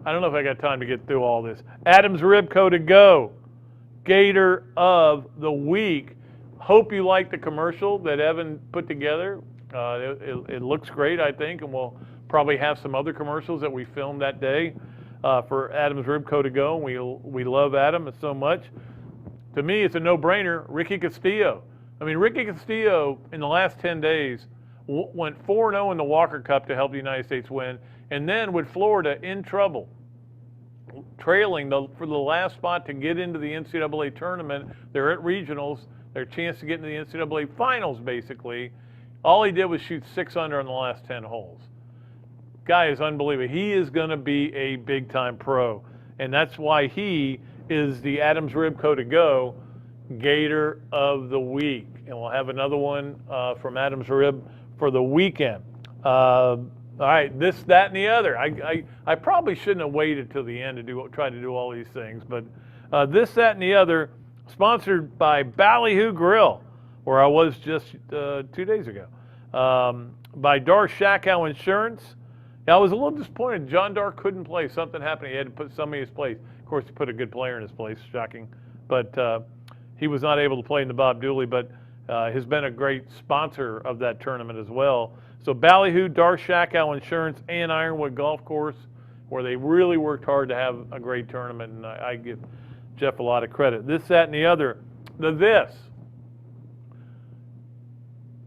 I don't know if I got time to get through all this. Adam's Ribco to go, Gator of the Week. Hope you like the commercial that Evan put together. It looks great, I think, and we'll probably have some other commercials that we filmed that day for Adam's Ribco to go. We love Adam so much. To me, it's a no-brainer. Ricky Castillo. I mean, Ricky Castillo in the last 10 days went 4-0 in the Walker Cup to help the United States win, and then with Florida in trouble, trailing for the last spot to get into the NCAA tournament. They're at regionals. Their chance to get into the NCAA finals, basically. All he did was shoot 6 under on the last 10 holes. Guy is unbelievable. He is going to be a big-time pro, and that's why he is the Adams Ribco to go Gator of the Week. And we'll have another one from Adams Rib for the weekend. All right, this, that, and the other. I probably shouldn't have waited till the end to try to do all these things, but this, that, and the other, sponsored by Ballyhoo Grill, where I was just 2 days ago, by Dar Shakow Insurance. Now, I was a little disappointed. John Dar couldn't play. Something happened. He had to put somebody in his place. Of course, he put a good player in his place. Shocking. But he was not able to play in the Bob Dooley, but has been a great sponsor of that tournament as well. So Ballyhoo, Dar Shakow Insurance, and Ironwood Golf Course, where they really worked hard to have a great tournament, and I give Jeff a lot of credit. This, that, and the other. This.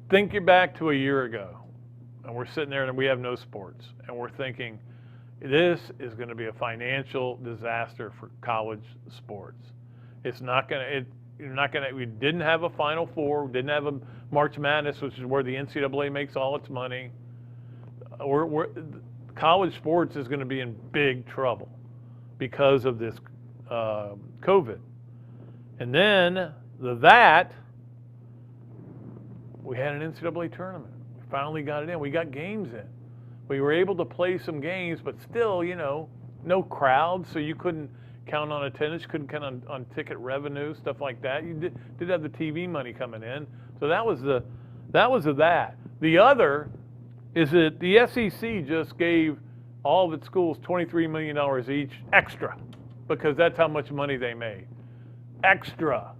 Think you back to a year ago, and we're sitting there and we have no sports, and we're thinking, this is going to be a financial disaster for college sports. It's not going to. We didn't have a Final Four. We didn't have a March Madness, which is where the NCAA makes all its money. College sports is going to be in big trouble because of this COVID. And then we had an NCAA tournament. We finally got it in. We got games in. We were able to play some games, but still, no crowds, so you couldn't count on attendance, couldn't count on ticket revenue, stuff like that. You did have the TV money coming in. So that was the That was of that. The other is that the SEC just gave all of its schools $23 million each extra because that's how much money they made. Extra.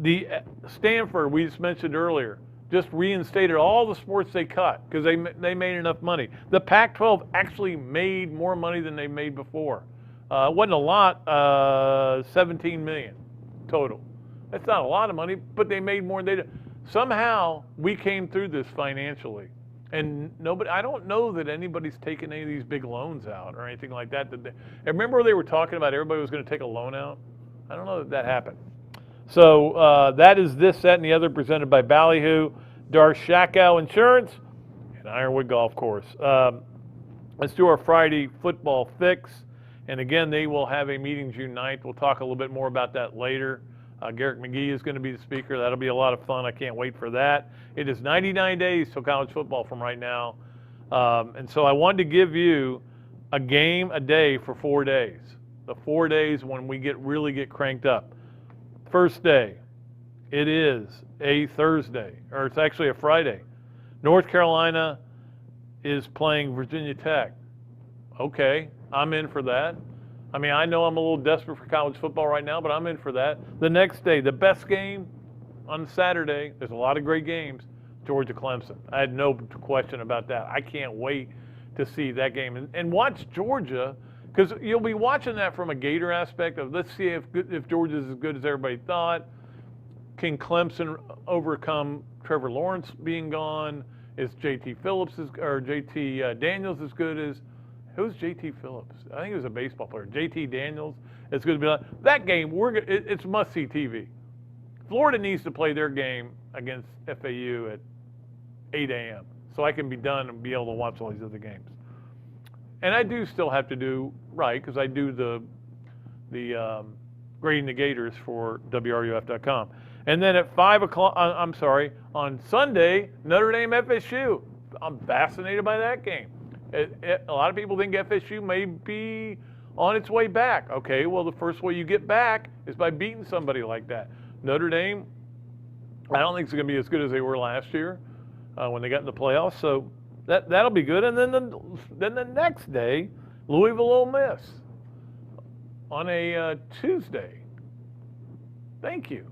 The Stanford, we just mentioned earlier, just reinstated all the sports they cut because they made enough money. The Pac-12 actually made more money than they made before. It wasn't a lot, 17 million total. That's not a lot of money, but they made more than they did. Somehow we came through this financially, and nobody. I don't know that anybody's taken any of these big loans out or anything like that. And remember they were talking about everybody was going to take a loan out? I don't know that that happened. So that is this, that, and the other presented by Ballyhoo, Darshackow Insurance, and Ironwood Golf Course. Let's do our Friday football fix. And again, they will have a meeting June 9th. We'll talk a little bit more about that later. Garrett McGee is going to be the speaker. That'll be a lot of fun. I can't wait for that. It is 99 days till college football from right now. And so I wanted to give you a game a day for 4 days. The 4 days when we really get cranked up. First day, it is a Thursday, or it's actually a Friday. North Carolina is playing Virginia Tech. Okay, I'm in for that. I mean, I know I'm a little desperate for college football right now, but I'm in for that. The next day, the best game on Saturday, there's a lot of great games, Georgia-Clemson. I had no question about that. I can't wait to see that game. And watch Georgia, because you'll be watching that from a Gator aspect of let's see if Georgia's as good as everybody thought. Can Clemson overcome Trevor Lawrence being gone? Is JT Daniels as good as who's JT Phillips? I think he was a baseball player. JT Daniels is going to be like that game. It's must-see TV. Florida needs to play their game against FAU at 8 a.m. so I can be done and be able to watch all these other games. And I do still have to do right because I do the grading the Gators for WRUF.com. And then at 5 o'clock, on Sunday, Notre Dame FSU. I'm fascinated by that game. A lot of people think FSU may be on its way back. Okay, well, the first way you get back is by beating somebody like that. Notre Dame, I don't think it's going to be as good as they were last year when they got in the playoffs. So that'll be good. And then the next day, Louisville Ole Miss on a Tuesday. Thank you,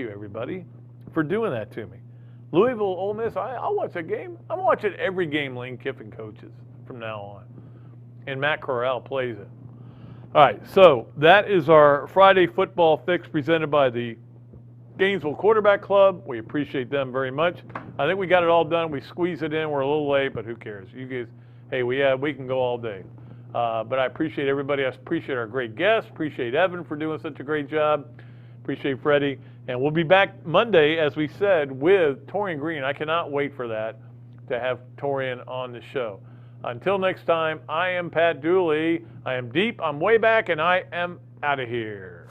everybody, for doing that to me. Louisville, Ole Miss, I'll watch that game. I'm watching every game Lane Kiffin coaches from now on. And Matt Corral plays it. All right, so that is our Friday football fix presented by the Gainesville Quarterback Club. We appreciate them very much. I think we got it all done. We squeezed it in. We're a little late, but who cares? You guys, hey, we can go all day. But I appreciate everybody. I appreciate our great guests. Appreciate Evan for doing such a great job. Appreciate Freddie. And we'll be back Monday, as we said, with Torian Green. I cannot wait for that, to have Torian on the show. Until next time, I am Pat Dooley. I am deep, I'm way back, and I am out of here.